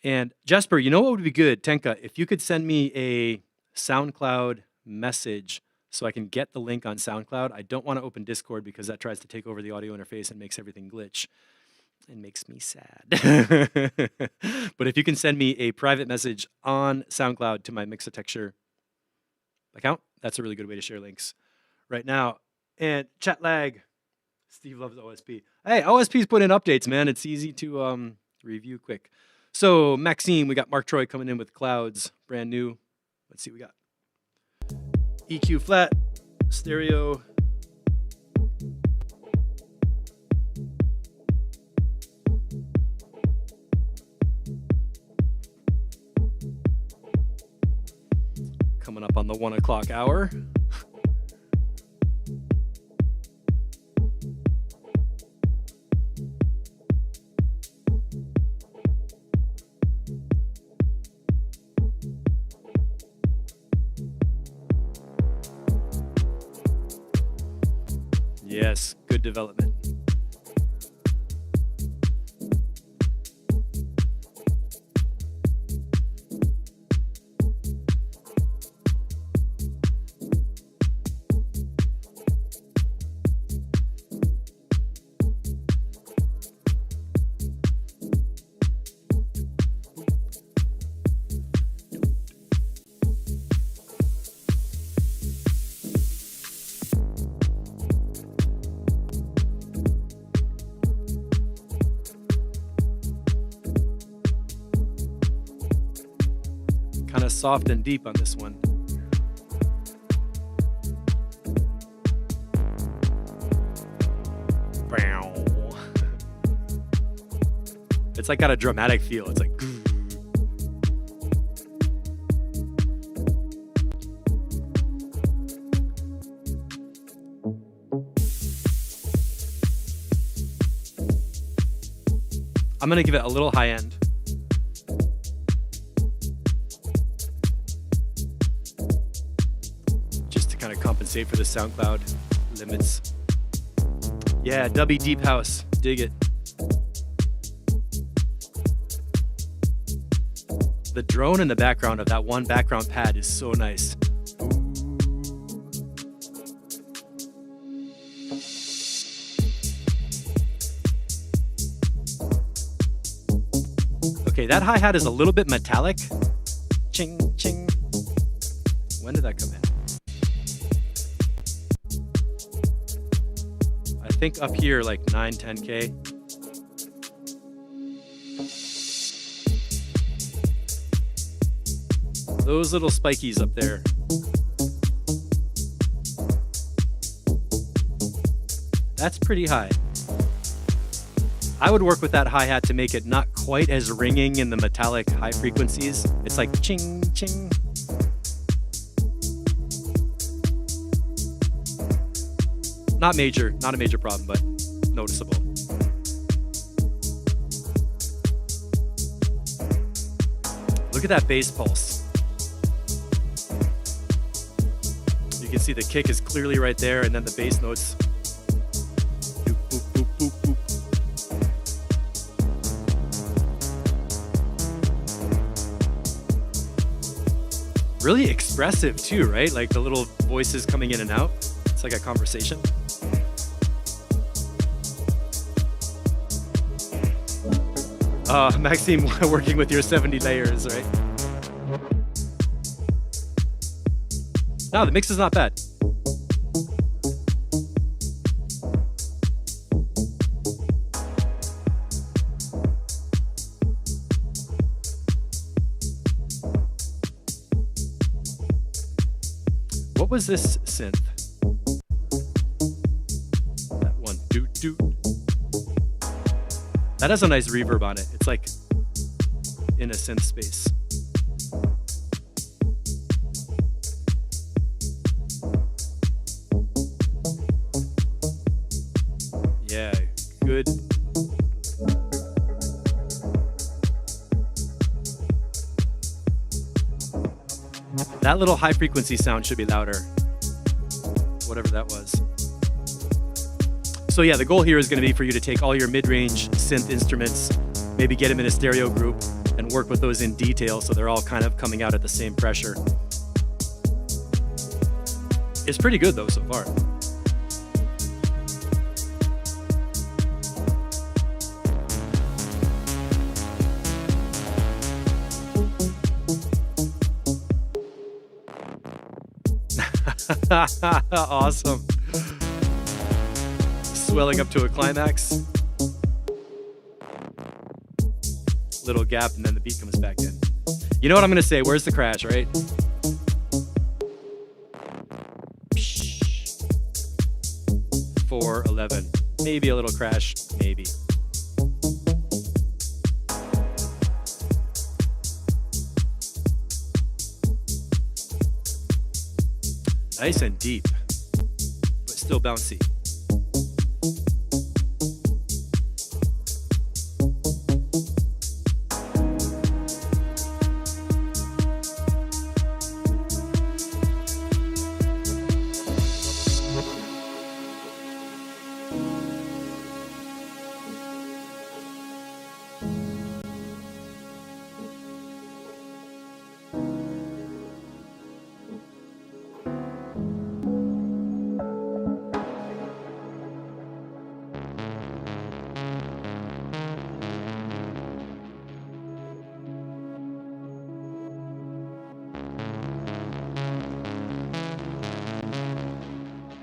And Jesper, you know what would be good? Tenka, if you could send me a SoundCloud message so I can get the link on SoundCloud. I don't want to open Discord because that tries to take over the audio interface and makes everything glitch. It makes me sad. But if you can send me a private message on SoundCloud to my Mixotexture account, that's a really good way to share links right now. And chat lag. Steve loves OSP. Hey, OSP's put in updates, man. It's easy to review quick. So Maxime, we got Mark Troy coming in with Clouds, brand new. Let's see what we got. EQ flat, stereo. Coming up on the 1 o'clock hour. Yes, good development. Soft and deep on this one. It's like got a dramatic feel. It's like I'm gonna give it a little high end. Compensate for the SoundCloud limits. Yeah, dubby deep house. Dig it. The drone in the background of that one background pad is so nice. Okay, that hi-hat is a little bit metallic. Ching, ching. When did that come in? I think up here like 9, 10K. Those little spikies up there. That's pretty high. I would work with that hi-hat to make it not quite as ringing in the metallic high frequencies. It's like ching, ching. Not a major problem, but noticeable. Look at that bass pulse. You can see the kick is clearly right there, and then the bass notes. Boop, boop, boop, boop, boop. Really expressive too, right? Like the little voices coming in and out. It's like a conversation. Maxime, working with your 70 layers, right? No, the mix is not bad. What was this synth? That one, doot doot. That has a nice reverb on it. It's like in a synth space. good. That little high frequency sound should be louder. Whatever that was. So yeah, the goal here is going to be for you to take all your mid-range synth instruments, maybe get them in a stereo group, and work with those in detail so they're all kind of coming out at the same pressure. It's pretty good though so far. Awesome. Swelling up to a climax. Little gap and then the beat comes back in. You know what I'm gonna say? Where's the crash, right? 411. Maybe a little crash, maybe. Nice and deep, but still bouncy.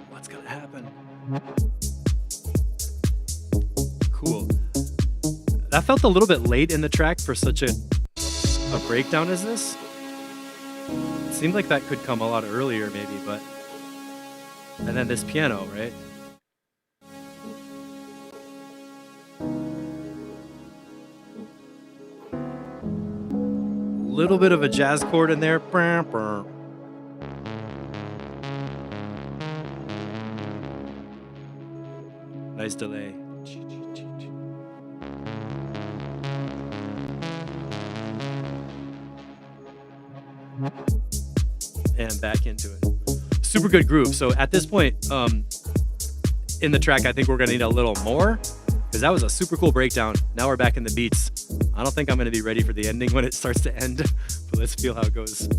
What's gonna happen? Cool. That felt a little bit late in the track for such a breakdown as this. It seemed like that could come a lot earlier maybe, but... And then this piano, right? Little bit of a jazz chord in there. Nice delay. And back into it. Super good groove. So at this point in the track, I think we're going to need a little more because that was a super cool breakdown. Now we're back in the beats. I don't think I'm going to be ready for the ending when it starts to end, but let's feel how it goes.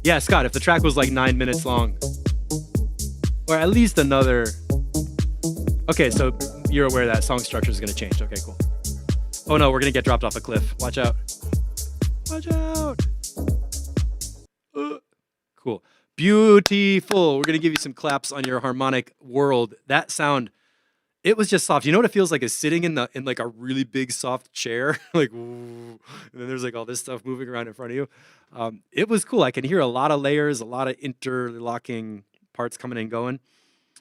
Yeah, Scott, if the track was like 9 minutes long, or at least another... Okay, so you're aware that song structure is going to change. Okay, cool. Oh no, we're going to get dropped off a cliff. Watch out. Watch out. Cool. Beautiful. We're going to give you some claps on your harmonic world. That sound, it was just soft. You know what it feels like is sitting in like a really big soft chair, like, ooh, and then there's like all this stuff moving around in front of you. It was cool. I can hear a lot of layers, a lot of interlocking parts coming and going.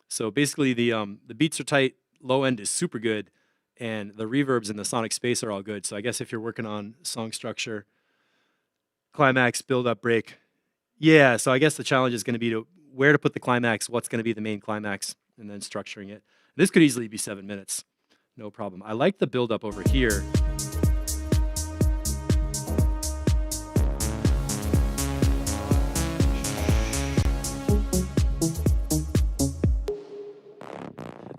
So basically the beats are tight, low end is super good, and the reverbs and the sonic space are all good. So I guess if you're working on song structure, climax, build up, break. Yeah, so I guess the challenge is going to be to where to put the climax, what's going to be the main climax, and then structuring it. This could easily be 7 minutes. No problem. I like the build up over here.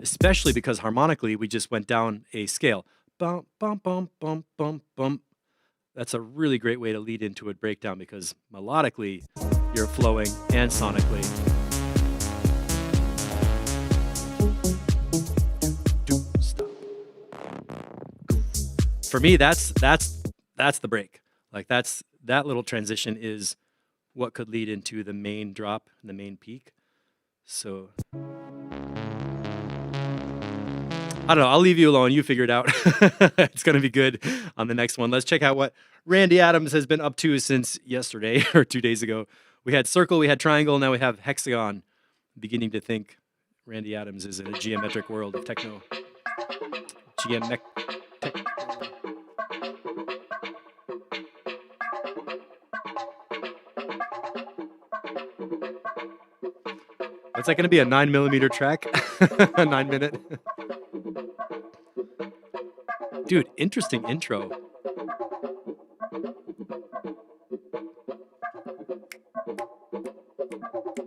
Especially because harmonically, we just went down a scale. Bum, bum, bum, bum, bum, bum. That's a really great way to lead into a breakdown because melodically, you're flowing and sonically. Stop. For me, that's the break. Like that little transition is what could lead into the main drop, the main peak. So I don't know. I'll leave you alone. You figure it out. It's going to be good on the next one. Let's check out what Randy Adams has been up to since yesterday or 2 days ago. We had circle, we had triangle, now we have hexagon. Beginning to think Randy Adams is in a geometric world of techno. What's that going to be, a 9mm track? A 9 minute? Dude, interesting intro.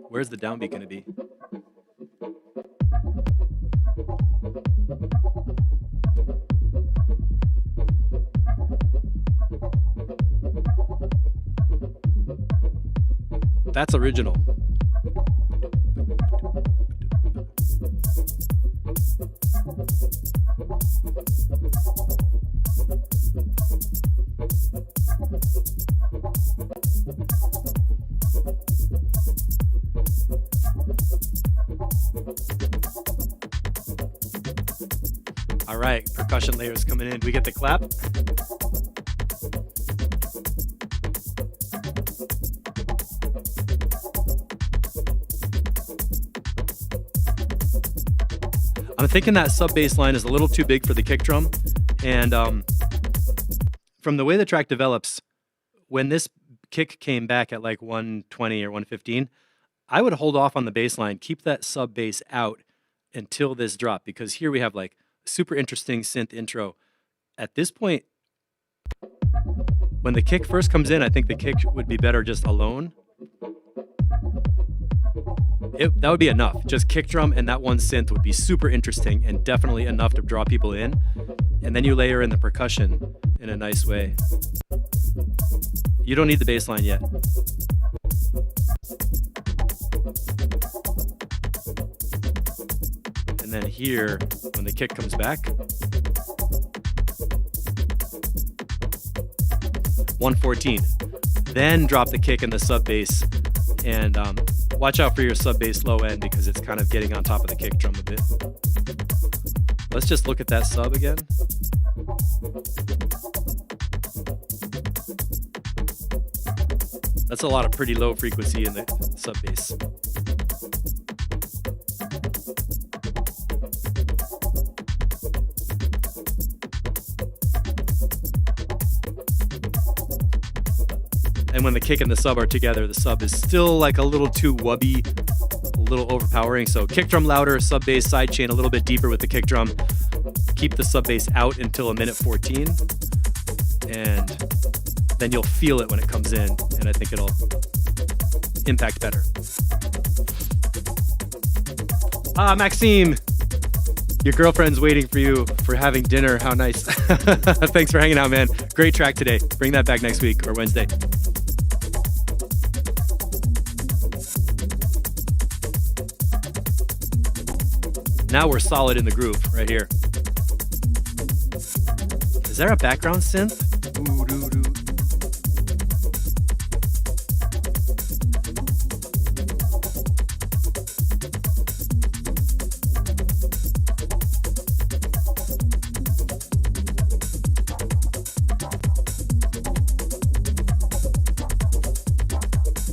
Where's the downbeat going to be? That's original. All right, percussion layers coming in. We get the clap. I'm thinking that sub bass line is a little too big for the kick drum. And from the way the track develops, when this kick came back at like 120 or 115, I would hold off on the bass line, keep that sub bass out until this drop, because here we have like super interesting synth intro. At this point, when the kick first comes in, I think the kick would be better just alone. That would be enough. Just kick drum and that one synth would be super interesting and definitely enough to draw people in. And then you layer in the percussion in a nice way. You don't need the bass line yet. And then here, when the kick comes back, 114. Then drop the kick and the sub bass, and watch out for your sub bass low end because it's kind of getting on top of the kick drum a bit. Let's just look at that sub again. That's a lot of pretty low frequency in the sub bass. And when the kick and the sub are together, the sub is still like a little too wubby, a little overpowering. So kick drum louder, sub bass sidechain a little bit deeper with the kick drum. Keep the sub bass out until a minute 14. And then you'll feel it when it comes in. And I think it'll impact better. Ah, Maxime, your girlfriend's waiting for you for having dinner. How nice. Thanks for hanging out, man. Great track today. Bring that back next week or Wednesday. Now we're solid in the groove right here. Is there a background synth? Ooh, doo, doo.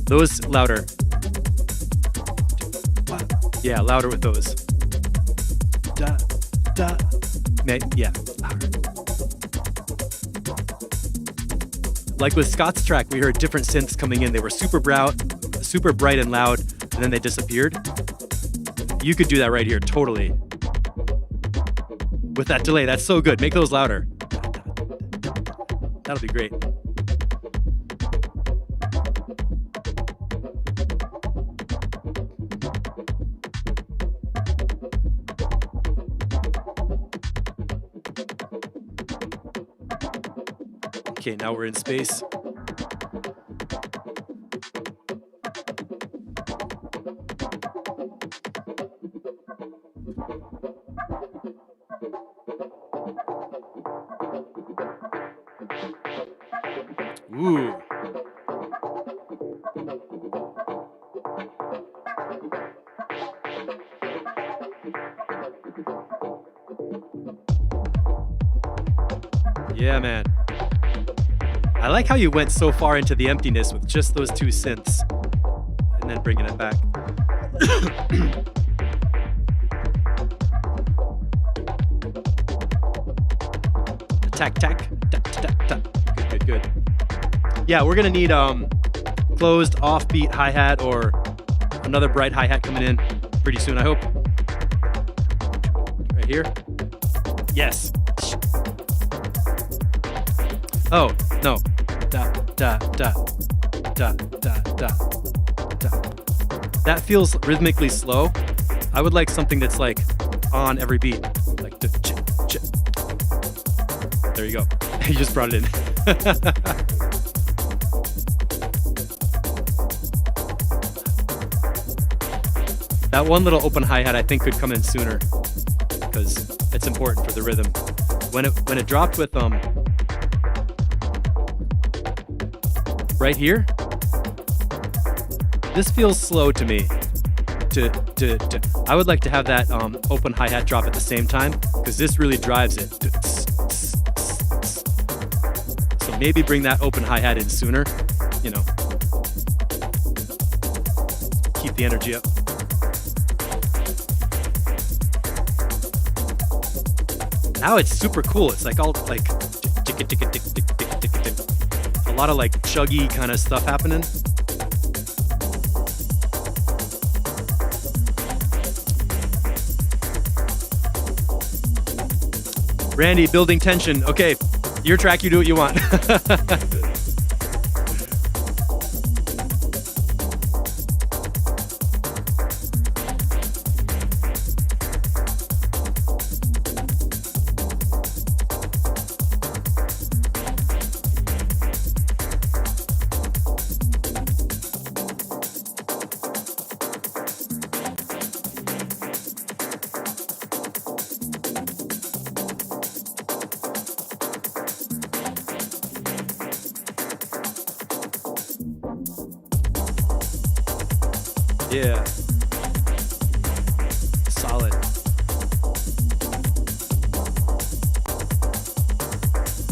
Those louder. Yeah, louder with those. Da, da. Yeah, louder. Like with Scott's track, we heard different synths coming in. They were super bright and loud, and then they disappeared. You could do that right here, totally. With that delay, that's so good. Make those louder. That'll be great. Okay, now we're in space. Ooh. Yeah, man. I like how you went so far into the emptiness with just those two synths and then bringing it back. Tack, tack, tack, tack, tack. Good, good, good. Yeah, we're gonna need closed offbeat hi-hat or another bright hi-hat coming in pretty soon, I hope. Right here. Yes. Oh, no. Da, da, da, da, da, da, da. That feels rhythmically slow. I would like something that's like on every beat. Like, there you go. You just brought it in. That one little open hi-hat I think could come in sooner because it's important for the rhythm. When it dropped with right here, this feels slow to me. I would like to have that open hi-hat drop at the same time because this really drives it. So maybe bring that open hi-hat in sooner, you know. Keep the energy up. Now it's super cool. It's like all like a lot of like chuggy kind of stuff happening. Randy, building tension. Okay, your track, you do what you want. Yeah. Solid.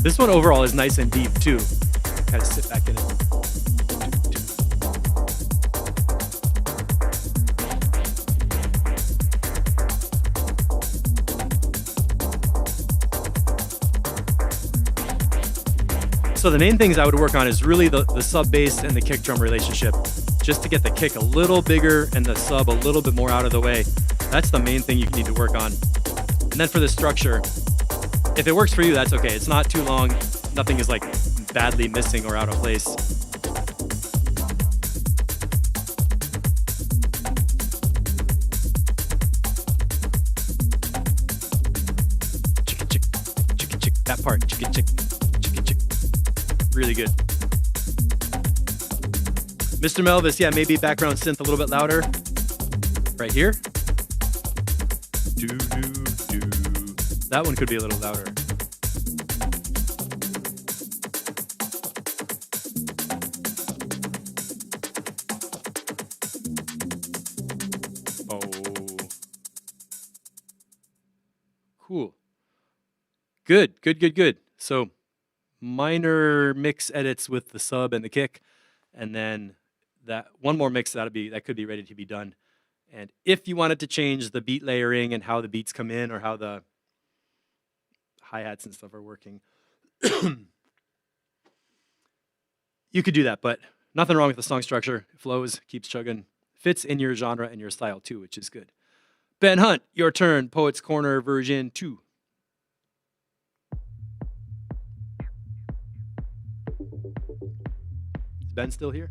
This one overall is nice and deep too. Kind of sit back in it. So the main things I would work on is really the sub bass and the kick drum relationship. Just to get the kick a little bigger and the sub a little bit more out of the way. That's the main thing you need to work on. And then for the structure, if it works for you, that's okay. It's not too long. Nothing is like badly missing or out of place. Chicka chick, chicka chick, that part, chicka chick, chicka chick. Really good. Mr. Melvis, yeah, maybe background synth a little bit louder. Right here. Do, do, do. That one could be a little louder. Oh. Cool. Good, good, good, good. So minor mix edits with the sub and the kick, and then that one more mix that could be ready to be done. And if you wanted to change the beat layering and how the beats come in or how the hi-hats and stuff are working, you could do that, but nothing wrong with the song structure. It flows, keeps chugging, fits in your genre and your style too, which is good. Ben Hunt, your turn. Poets Corner version 2. Is Ben still here?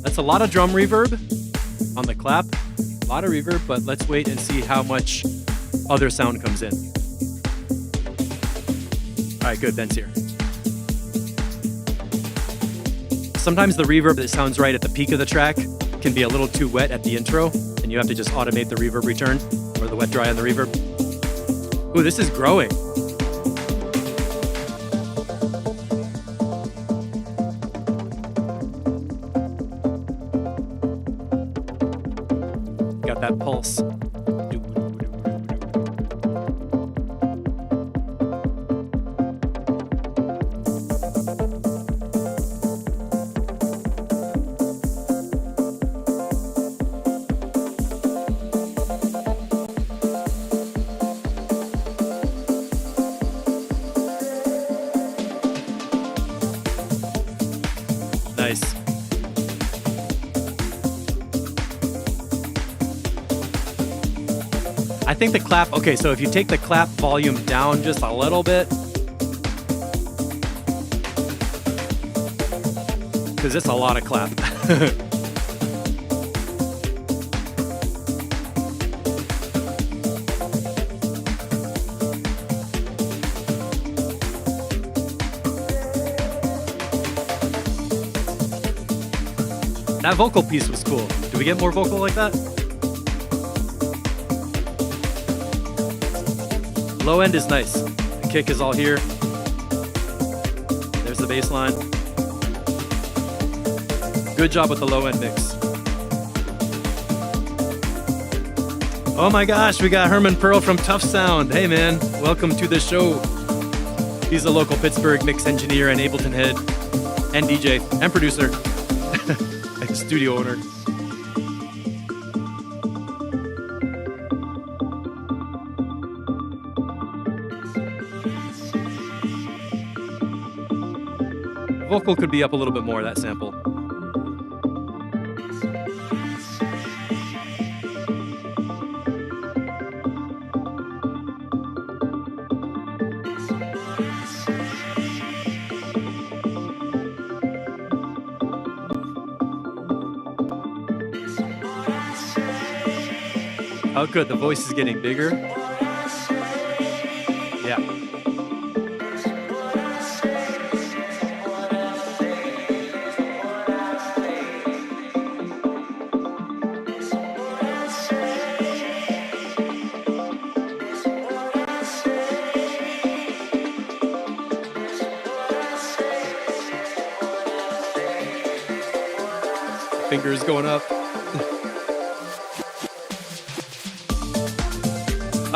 That's a lot of drum reverb on the clap, a lot of reverb, but let's wait and see how much other sound comes in. All right, good, Ben's here. Sometimes the reverb that sounds right at the peak of the track can be a little too wet at the intro, and you have to just automate the reverb return, or the wet dry on the reverb. Ooh, this is growing. Got that pulse. nice. I think the clap, okay, so if you take the clap volume down just a little bit, because it's a lot of clap. That vocal piece was cool. Do we get more vocal like that? Low end is nice. The kick is all here. There's the bass line. Good job with the low end mix. Oh my gosh, we got Herman Pearl from Tough Sound. Hey man, welcome to the show. He's a local Pittsburgh mix engineer and Ableton head and DJ and producer. Like a studio owner. Vocal could be up a little bit more, that sample. Oh, good. The voice is getting bigger. Yeah. Fingers going up.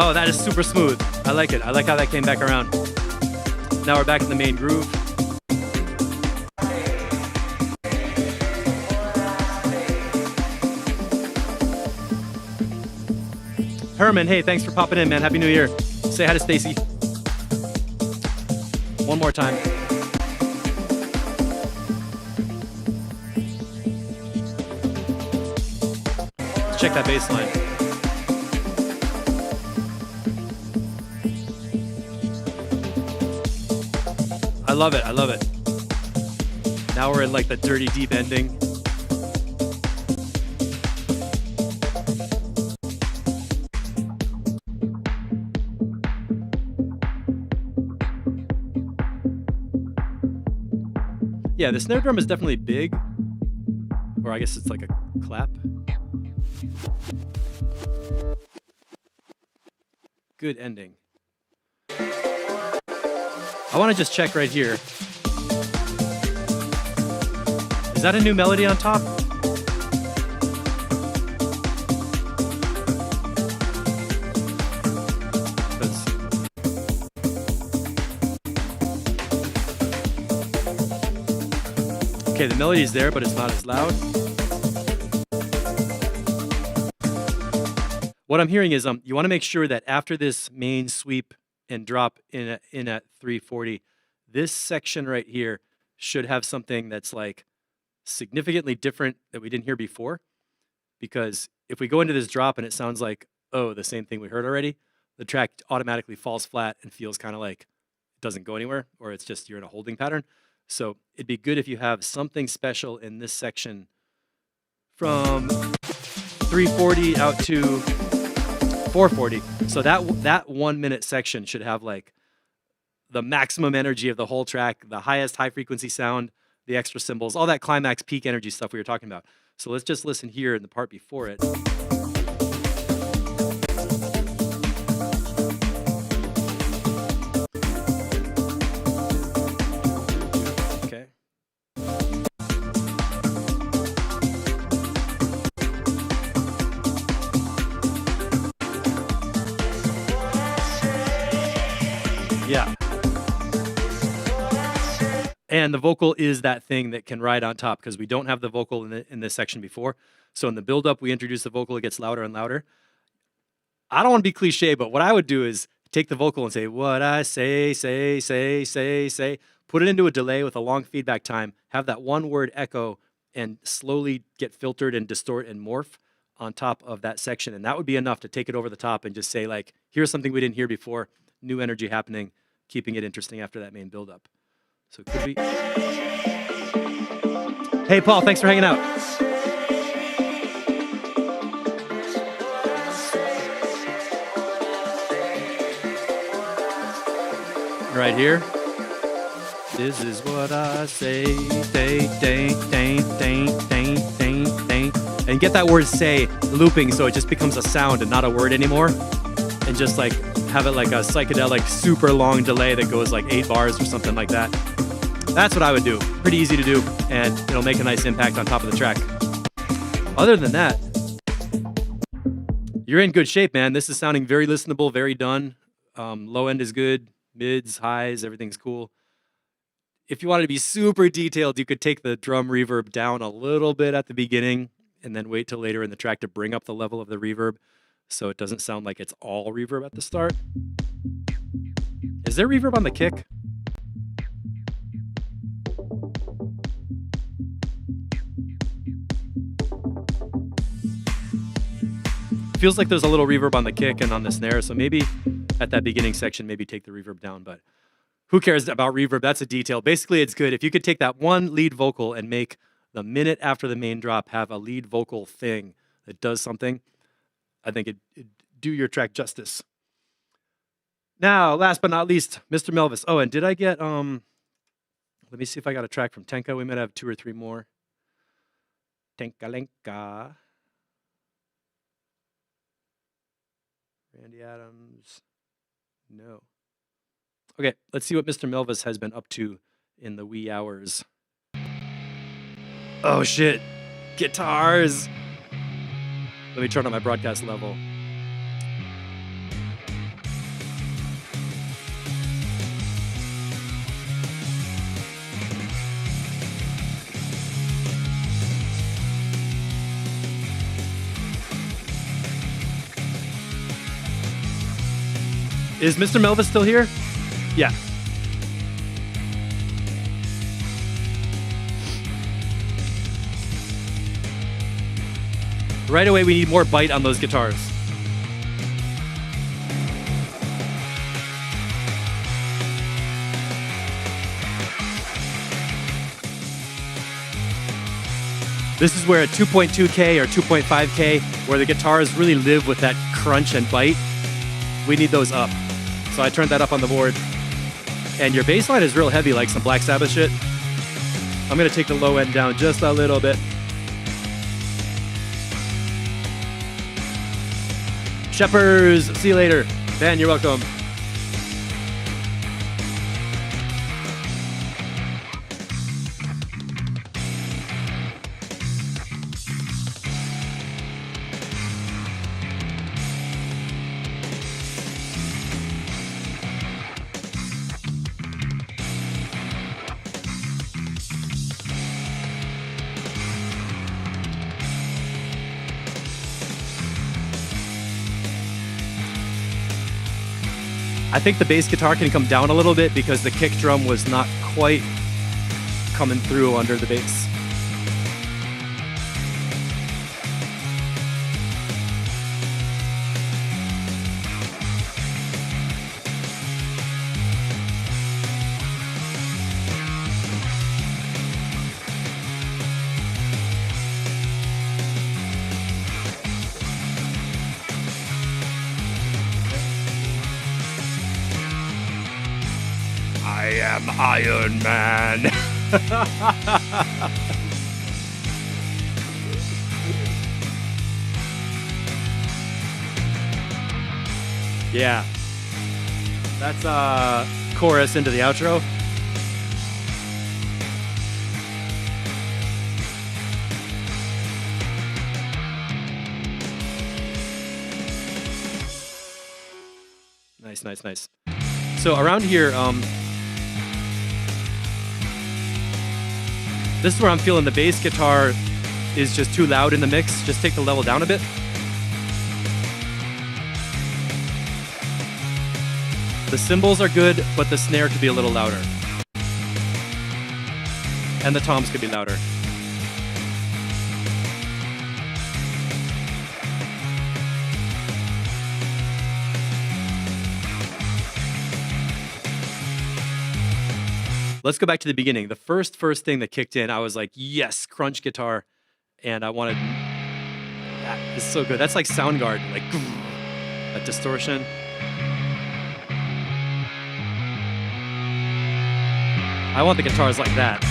Oh, that is super smooth. I like it. I like how that came back around. Now we're back in the main groove. Herman, hey, thanks for popping in, man. Happy New Year. Say hi to Stacy. One more time. Let's check that bass line. I love it. I love it. Now we're in like the dirty deep ending. Yeah, the snare drum is definitely big. Or I guess it's like a clap. Good ending. I want to just check right here. Is that a new melody on top? Okay, the melody is there, but it's not as loud. What I'm hearing is you want to make sure that after this main sweep and drop in at 340, this section right here should have something that's like significantly different that we didn't hear before. Because if we go into this drop and it sounds like, oh, the same thing we heard already, the track automatically falls flat and feels kind of like it doesn't go anywhere, or it's just you're in a holding pattern. So it'd be good if you have something special in this section from 340 out to 440. So that 1 minute section should have like the maximum energy of the whole track, the highest high frequency sound, the extra cymbals, all that climax peak energy stuff we were talking about. So let's just listen here in the part before it. Okay. Yeah. And the vocal is that thing that can ride on top because we don't have the vocal in this section before. So in the build-up, we introduce the vocal. It gets louder and louder. I don't want to be cliche, but what I would do is take the vocal and say, what I say, put it into a delay with a long feedback time, have that one word echo, and slowly get filtered and distort and morph on top of that section. And that would be enough to take it over the top and just say, like, here's something we didn't hear before, new energy happening, keeping it interesting after that main buildup. So it could be. Hey, Paul, thanks for hanging out. Right here. This is what I say. Dang, dang, dang, dang, dang, dang, dang. And get that word say looping so it just becomes a sound and not a word anymore. And just like have it like a psychedelic super long delay that goes like 8 bars or something like that. That's what I would do. Pretty easy to do, and it'll make a nice impact on top of the track. Other than that, you're in good shape, man. This is sounding very listenable, very done. Low end is good, mids, highs, everything's cool. If you wanted to be super detailed, you could take the drum reverb down a little bit at the beginning and then wait till later in the track to bring up the level of the reverb so it doesn't sound like it's all reverb at the start. Is there reverb on the kick? Feels like there's a little reverb on the kick and on the snare, so maybe at that beginning section, maybe take the reverb down, but who cares about reverb? That's a detail. Basically, it's good. If you could take that one lead vocal and make the minute after the main drop have a lead vocal thing that does something, I think it'd do your track justice. Now, last but not least, Mr. Melvis. Oh, and did I get, let me see if I got a track from Tenka. We might have 2 or 3 more. Tenka-lenka. Randy Adams. No. Okay, let's see what Mr. Melvis has been up to in the wee hours. Oh shit, guitars. Let me turn on my broadcast level. Is Mr. Melvis still here? Yeah. Right away, we need more bite on those guitars. This is where a 2.2K or 2.5K, where the guitars really live with that crunch and bite, we need those up. So I turned that up on the board. And your bass line is real heavy, like some Black Sabbath shit. I'm gonna take the low end down just a little bit. Sheppers, see you later. Ben, you're welcome. I think the bass guitar can come down a little bit because the kick drum was not quite coming through under the bass. I am Iron Man. Yeah. That's chorus into the outro. Nice, nice, nice. So around here, this is where I'm feeling the bass guitar is just too loud in the mix. Just take the level down a bit. The cymbals are good, but the snare could be a little louder. And the toms could be louder. Let's go back to the beginning. The first thing that kicked in, I was like, yes, crunch guitar. And I wanted, that is so good. That's like Soundgarden, like that distortion. I want the guitars like that.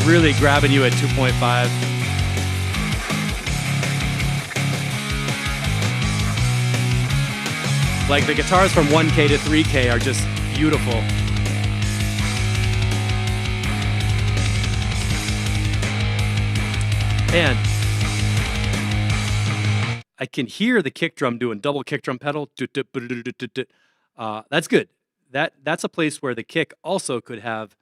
Really grabbing you at 2.5. Like the guitars from 1K to 3K are just beautiful. And I can hear the kick drum doing double kick drum pedal. That's good. That's a place where the kick also could have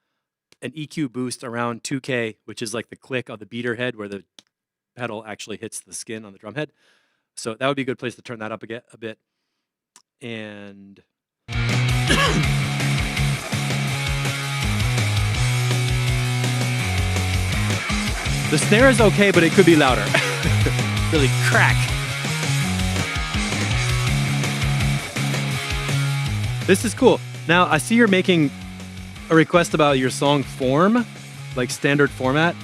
an EQ boost around 2K, which is like the click of the beater head where the pedal actually hits the skin on the drum head. So that would be a good place to turn that up a bit. And the snare is okay, but it could be louder. Really crack. This is cool. Now, I see you're making a request about your song form, like standard format.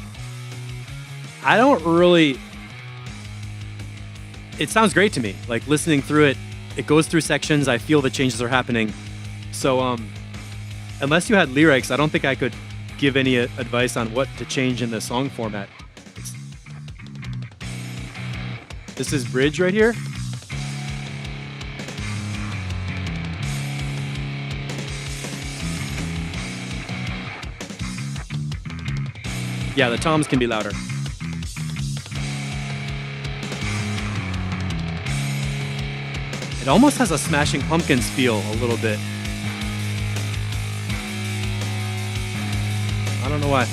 I don't really... It sounds great to me. Like listening through it, it goes through sections. I feel the changes are happening. So unless you had lyrics, I don't think I could give any advice on what to change in the song format. This is bridge right here. Yeah, the toms can be louder. It almost has a Smashing Pumpkins feel a little bit. I don't know why.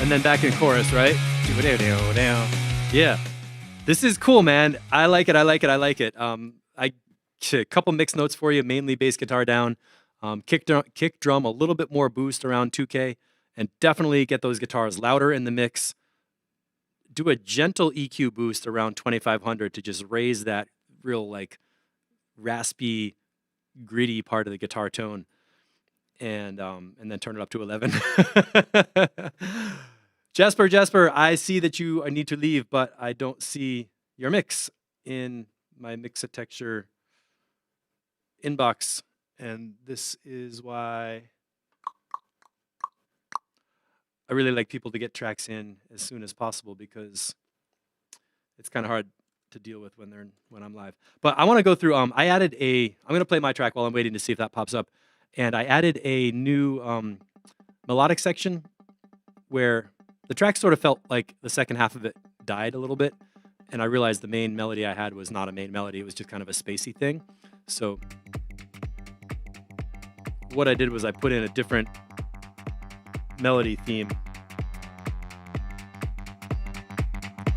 And then back in chorus, right? Yeah. This is cool, man. I like it. A couple mixed notes for you, mainly bass guitar down. Kick drum, a little bit more boost around 2K. And definitely get those guitars louder in the mix. Do a gentle EQ boost around 2500 to just raise that real like raspy, gritty part of the guitar tone, and then turn it up to 11. Jasper, I see that you need to leave, but I don't see your mix in my Mixatexture inbox, and this is why I really like people to get tracks in as soon as possible, because it's kind of hard to deal with when I'm live. But I want to go through. I'm going to play my track while I'm waiting to see if that pops up, and I added a new melodic section where the track sort of felt like the second half of it died a little bit, and I realized the main melody I had was not a main melody; it was just kind of a spacey thing. So what I did was I put in a different melody theme.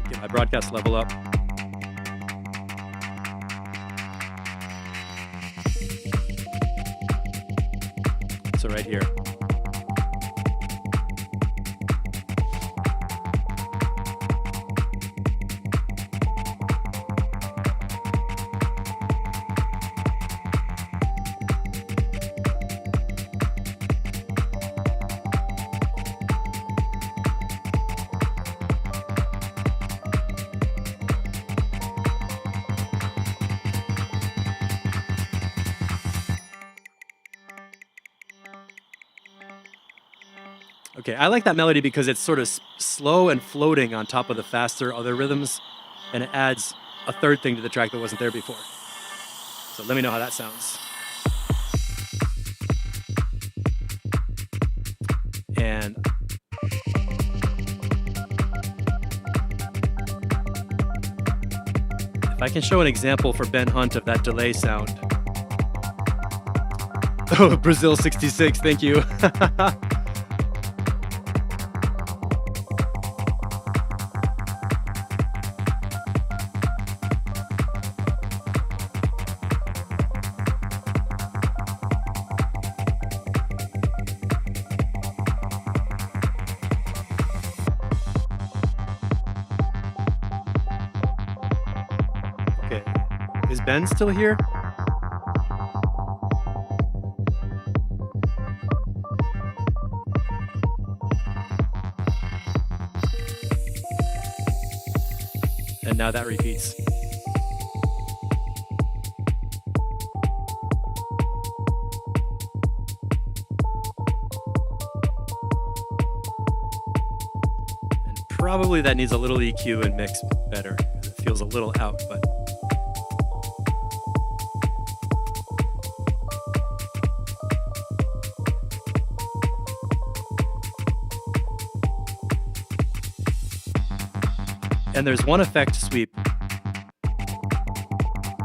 Get my broadcast level up. So right here. Okay, I like that melody because it's sort of slow and floating on top of the faster other rhythms, and it adds a third thing to the track that wasn't there before. So let me know how that sounds. And if I can show an example for Ben Hunt of that delay sound. Oh, Brazil 66, thank you. Is Ben still here? And now that repeats. And probably that needs a little EQ and mix better. It feels a little out, but and there's one effect sweep.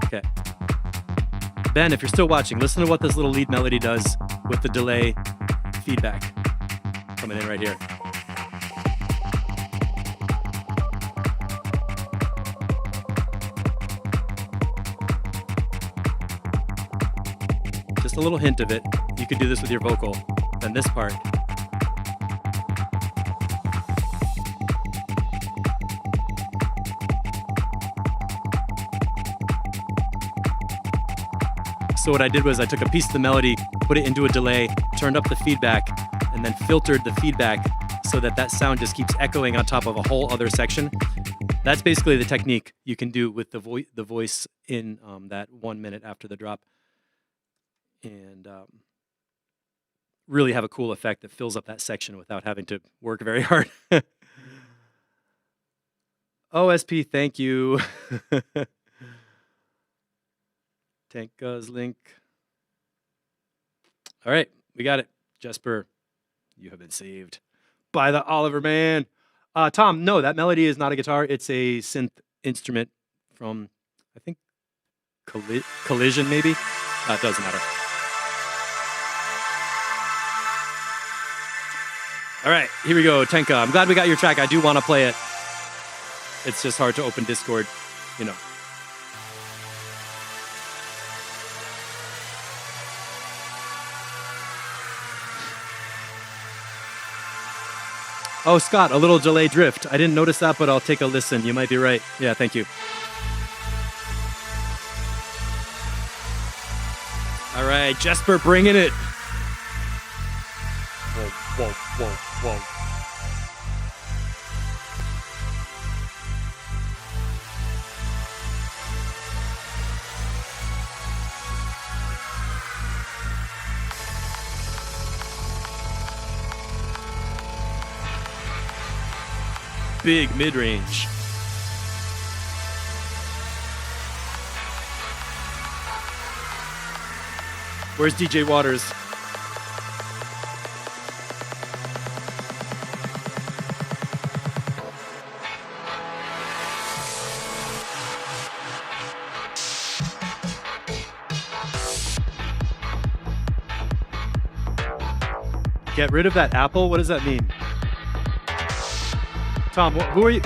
Okay. Ben, if you're still watching, listen to what this little lead melody does with the delay feedback coming in right here. Just a little hint of it. You could do this with your vocal. Then this part. So what I did was I took a piece of the melody, put it into a delay, turned up the feedback, and then filtered the feedback so that that sound just keeps echoing on top of a whole other section. That's basically the technique you can do with the voice in that 1 minute after the drop. And really have a cool effect that fills up that section without having to work very hard. OSP, thank you. Tanka's link. All right, we got it. Jesper, you have been saved by the Oliver Man. Tom, no, that melody is not a guitar. It's a synth instrument from, I think, Collision, maybe? It doesn't matter. All right, here we go, Tenka. I'm glad we got your track. I do want to play it. It's just hard to open Discord, you know. Oh, Scott, a little delay drift. I didn't notice that, but I'll take a listen. You might be right. Yeah, thank you. All right, Jesper, bringing it. Whoa, whoa, whoa, whoa. Big mid-range. Where's DJ Waters? Get rid of that apple? What does that mean? Tom, who are you?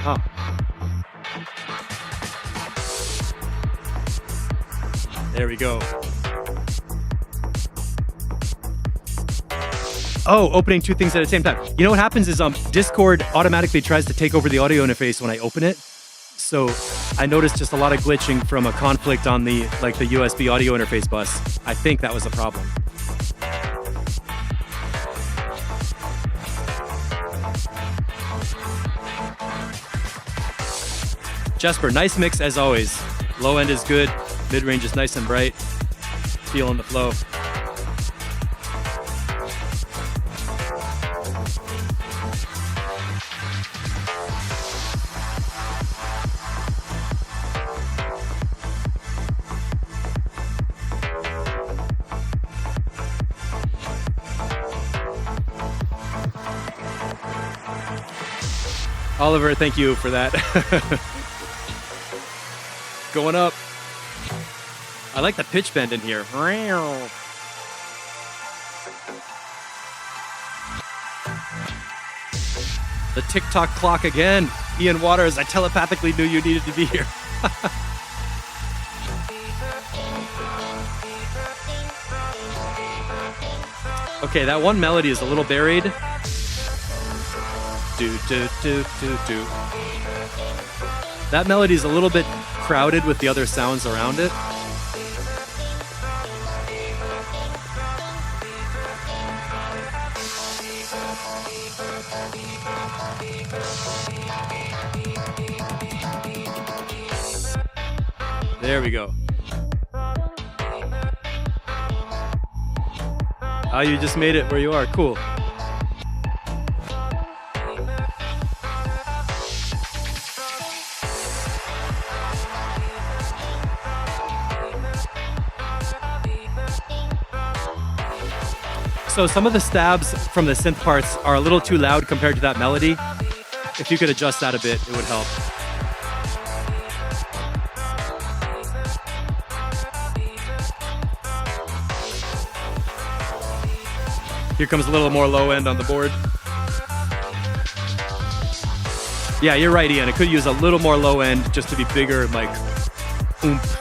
Oh. There we go. Oh, opening two things at the same time. You know what happens is Discord automatically tries to take over the audio interface when I open it. So I noticed just a lot of glitching from a conflict on the USB audio interface bus. I think that was the problem. Jesper, nice mix as always. Low end is good, mid range is nice and bright. Feeling the flow. Oliver, thank you for that. Going up. I like the pitch bend in here. The TikTok clock again. Ian Waters, I telepathically knew you needed to be here. Okay, that one melody is a little buried. Do, do, do, do, do. That melody's a little bit crowded with the other sounds around it. There we go. Oh, you just made it where you are. Cool. So some of the stabs from the synth parts are a little too loud compared to that melody. If you could adjust that a bit, it would help. Here comes a little more low end on the board. Yeah, you're right, Ian. It could use a little more low end just to be bigger and like oomph.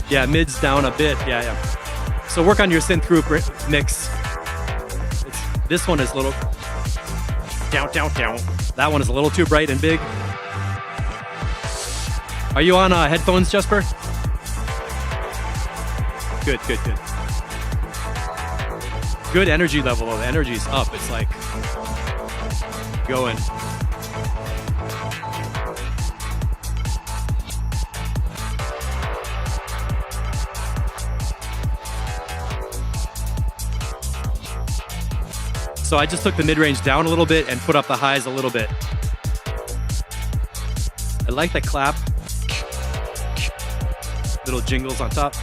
Yeah, mid's down a bit. Yeah. So work on your synth group mix. This one is a little down. That one is a little too bright and big. Are you on headphones, Jesper? Good. Good energy level. The energy's up. It's like going. So I just took the mid-range down a little bit and put up the highs a little bit. I like the clap. Little jingles on top.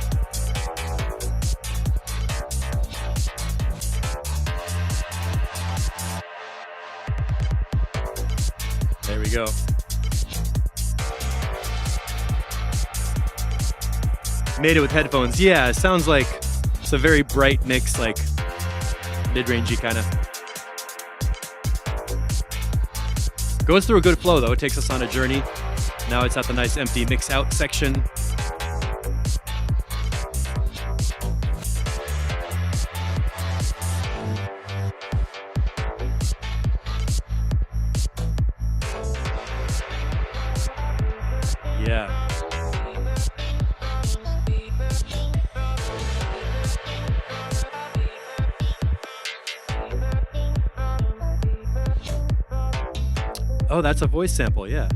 There we go. Made it with headphones. Yeah, it sounds like it's a very bright mix, like mid-rangey kind of. Goes through a good flow though. It takes us on a journey. Now it's at the nice empty mix out section. Yeah. Oh, that's a voice sample, yeah.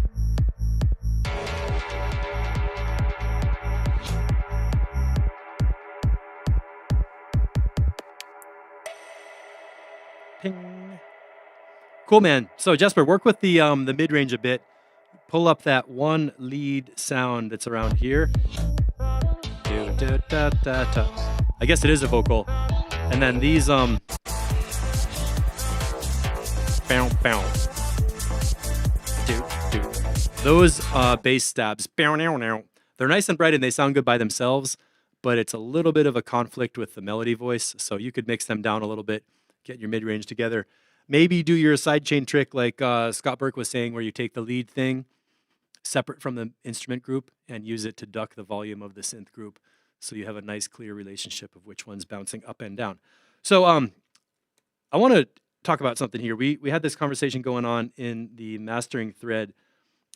Ping. Cool, man. So Jesper, work with the mid-range a bit. Pull up that one lead sound that's around here. I guess it is a vocal. And then these bow. Those bass stabs, they're nice and bright and they sound good by themselves, but it's a little bit of a conflict with the melody voice, so you could mix them down a little bit, get your mid-range together. Maybe do your sidechain trick like Scott Burke was saying, where you take the lead thing separate from the instrument group and use it to duck the volume of the synth group, so you have a nice clear relationship of which one's bouncing up and down. So I want to talk about something here. We had this conversation going on in the mastering thread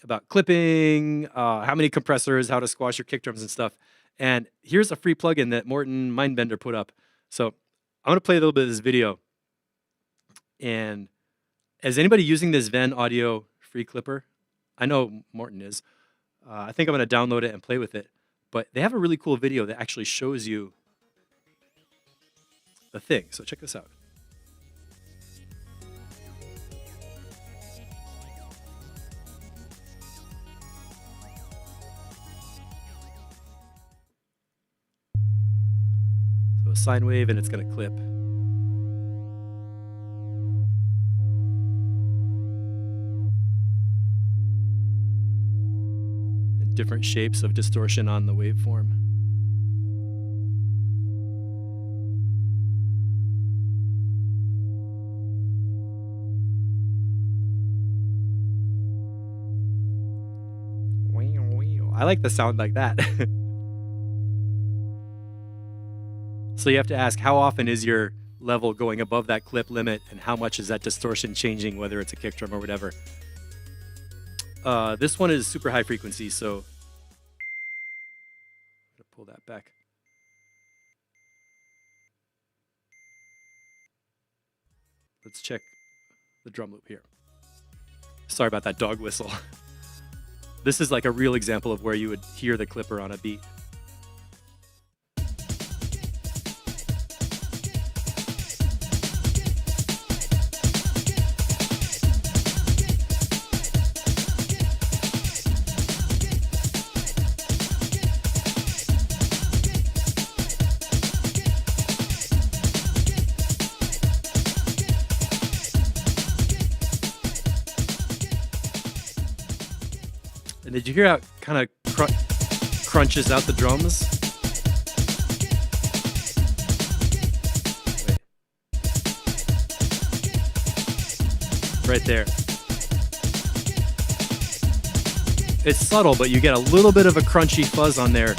about clipping, how many compressors, how to squash your kick drums and stuff. And here's a free plugin that Morton Mindbender put up. So I'm going to play a little bit of this video. And is anybody using this Ven Audio free clipper? I know Morton is. I think I'm going to download it and play with it. But they have a really cool video that actually shows you the thing. So check this out. A sine wave and it's going to clip. And different shapes of distortion on the waveform. I like the sound like that. So you have to ask, how often is your level going above that clip limit, and how much is that distortion changing, whether it's a kick drum or whatever. This one is super high frequency, so I'm gonna pull that back. Let's check the drum loop here. Sorry about that dog whistle. This is like a real example of where you would hear the clipper on a beat. And did you hear how it kind of crunches out the drums? Wait. Right there. It's subtle, but you get a little bit of a crunchy fuzz on there.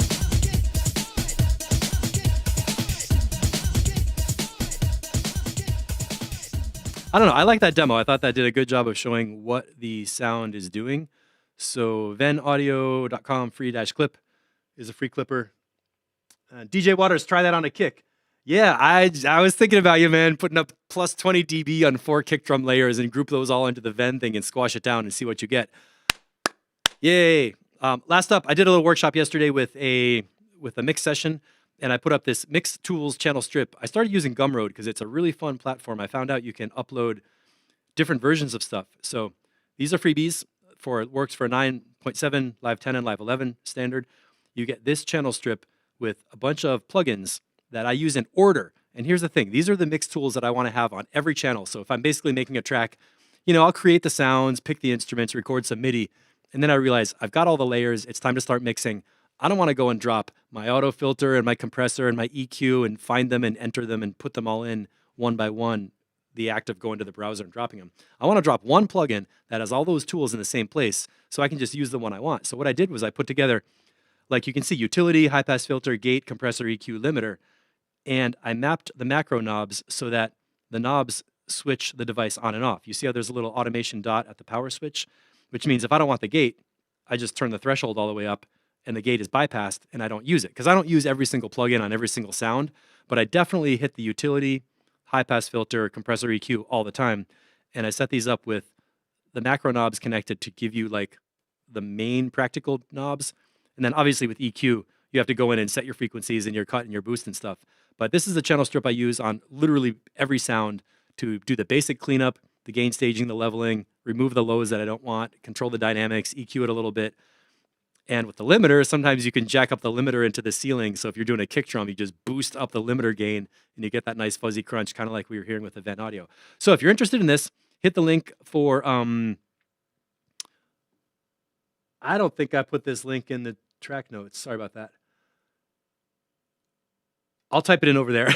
I don't know. I like that demo. I thought that did a good job of showing what the sound is doing. So venaudio.com free-clip is a free clipper. DJ Waters, try that on a kick. Yeah, I was thinking about you, man, putting up plus 20 dB on 4 kick drum layers and group those all into the Ven thing and squash it down and see what you get. Yay. Last up, I did a little workshop yesterday with a mix session, and I put up this Mix Tools channel strip. I started using Gumroad because it's a really fun platform. I found out you can upload different versions of stuff. So these are freebies. It works for 9.7, Live 10, and Live 11 standard. You get this channel strip with a bunch of plugins that I use in order. And here's the thing. These are the mix tools that I want to have on every channel. So if I'm basically making a track, I'll create the sounds, pick the instruments, record some MIDI, and then I realize I've got all the layers. It's time to start mixing. I don't want to go and drop my auto filter and my compressor and my EQ and find them and enter them and put them all in one by one, the act of going to the browser and dropping them. I want to drop one plugin that has all those tools in the same place so I can just use the one I want. So what I did was I put together, like you can see, utility, high pass filter, gate, compressor, EQ, limiter, and I mapped the macro knobs so that the knobs switch the device on and off. You see how there's a little automation dot at the power switch, which means if I don't want the gate, I just turn the threshold all the way up and the gate is bypassed and I don't use it. Because I don't use every single plugin on every single sound, but I definitely hit the utility, high pass filter, compressor, EQ all the time. And I set these up with the macro knobs connected to give you like the main practical knobs. And then obviously with EQ, you have to go in and set your frequencies and your cut and your boost and stuff. But this is the channel strip I use on literally every sound to do the basic cleanup, the gain staging, the leveling, remove the lows that I don't want, control the dynamics, EQ it a little bit. And with the limiter, sometimes you can jack up the limiter into the ceiling. So if you're doing a kick drum, you just boost up the limiter gain and you get that nice fuzzy crunch, kind of like we were hearing with the Ven Audio. So if you're interested in this, hit the link for, I don't think I put this link in the track notes. Sorry about that. I'll type it in over there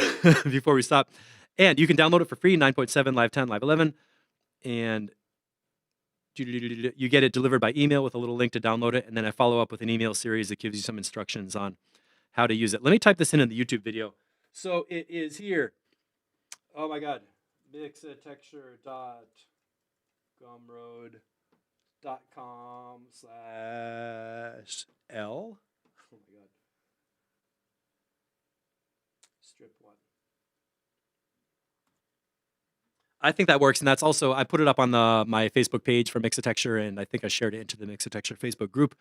before we stop. And you can download it for free, 9.7, Live 10, Live 11. And you get it delivered by email with a little link to download it. And then I follow up with an email series that gives you some instructions on how to use it. Let me type this in the YouTube video. So it is here. Oh my God. mixatexture.gumroad.com/L. Oh my God. Strip 1. I think that works, and that's also, I put it up on my Facebook page for Mixatexture, and I think I shared it into the Mixatexture Facebook group.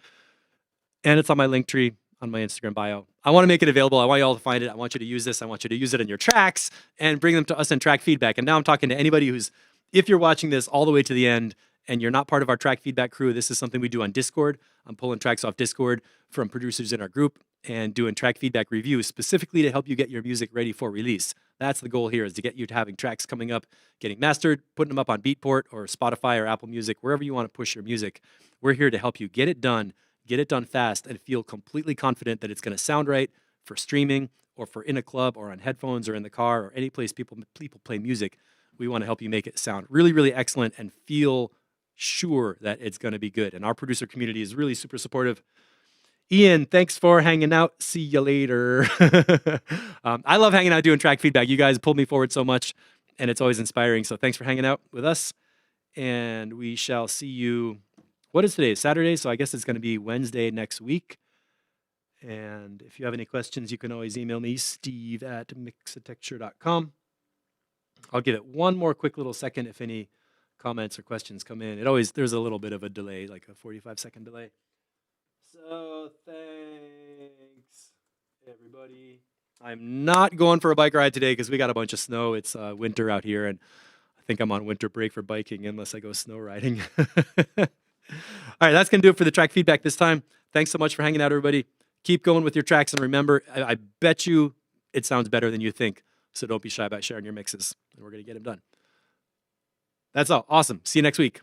And it's on my link tree on my Instagram bio. I want to make it available. I want you all to find it. I want you to use this. I want you to use it in your tracks and bring them to us in track feedback. And now I'm talking to anybody who's, if you're watching this all the way to the end and you're not part of our track feedback crew, this is something we do on Discord. I'm pulling tracks off Discord from producers in our group and doing track feedback reviews specifically to help you get your music ready for release. That's the goal here, is to get you to having tracks coming up, getting mastered, putting them up on Beatport or Spotify or Apple Music, wherever you want to push your music. We're here to help you get it done fast, and feel completely confident that it's going to sound right for streaming or for in a club or on headphones or in the car or any place people play music. We want to help you make it sound really, really excellent and feel sure that it's going to be good. And our producer community is really super supportive. Ian, thanks for hanging out. See you later. I love hanging out doing track feedback. You guys pulled me forward so much, and it's always inspiring. So thanks for hanging out with us. And we shall see you. What is today? Saturday. So I guess it's going to be Wednesday next week. And if you have any questions, you can always email me, steve@mixatexture.com. I'll give it one more quick little second if any comments or questions come in. There's a little bit of a delay, like a 45-second delay. So thanks, everybody. I'm not going for a bike ride today because we got a bunch of snow. It's winter out here, and I think I'm on winter break for biking unless I go snow riding. All right, that's going to do it for the track feedback this time. Thanks so much for hanging out, everybody. Keep going with your tracks, and remember, I bet you it sounds better than you think. So don't be shy about sharing your mixes, and we're going to get them done. That's all. Awesome. See you next week.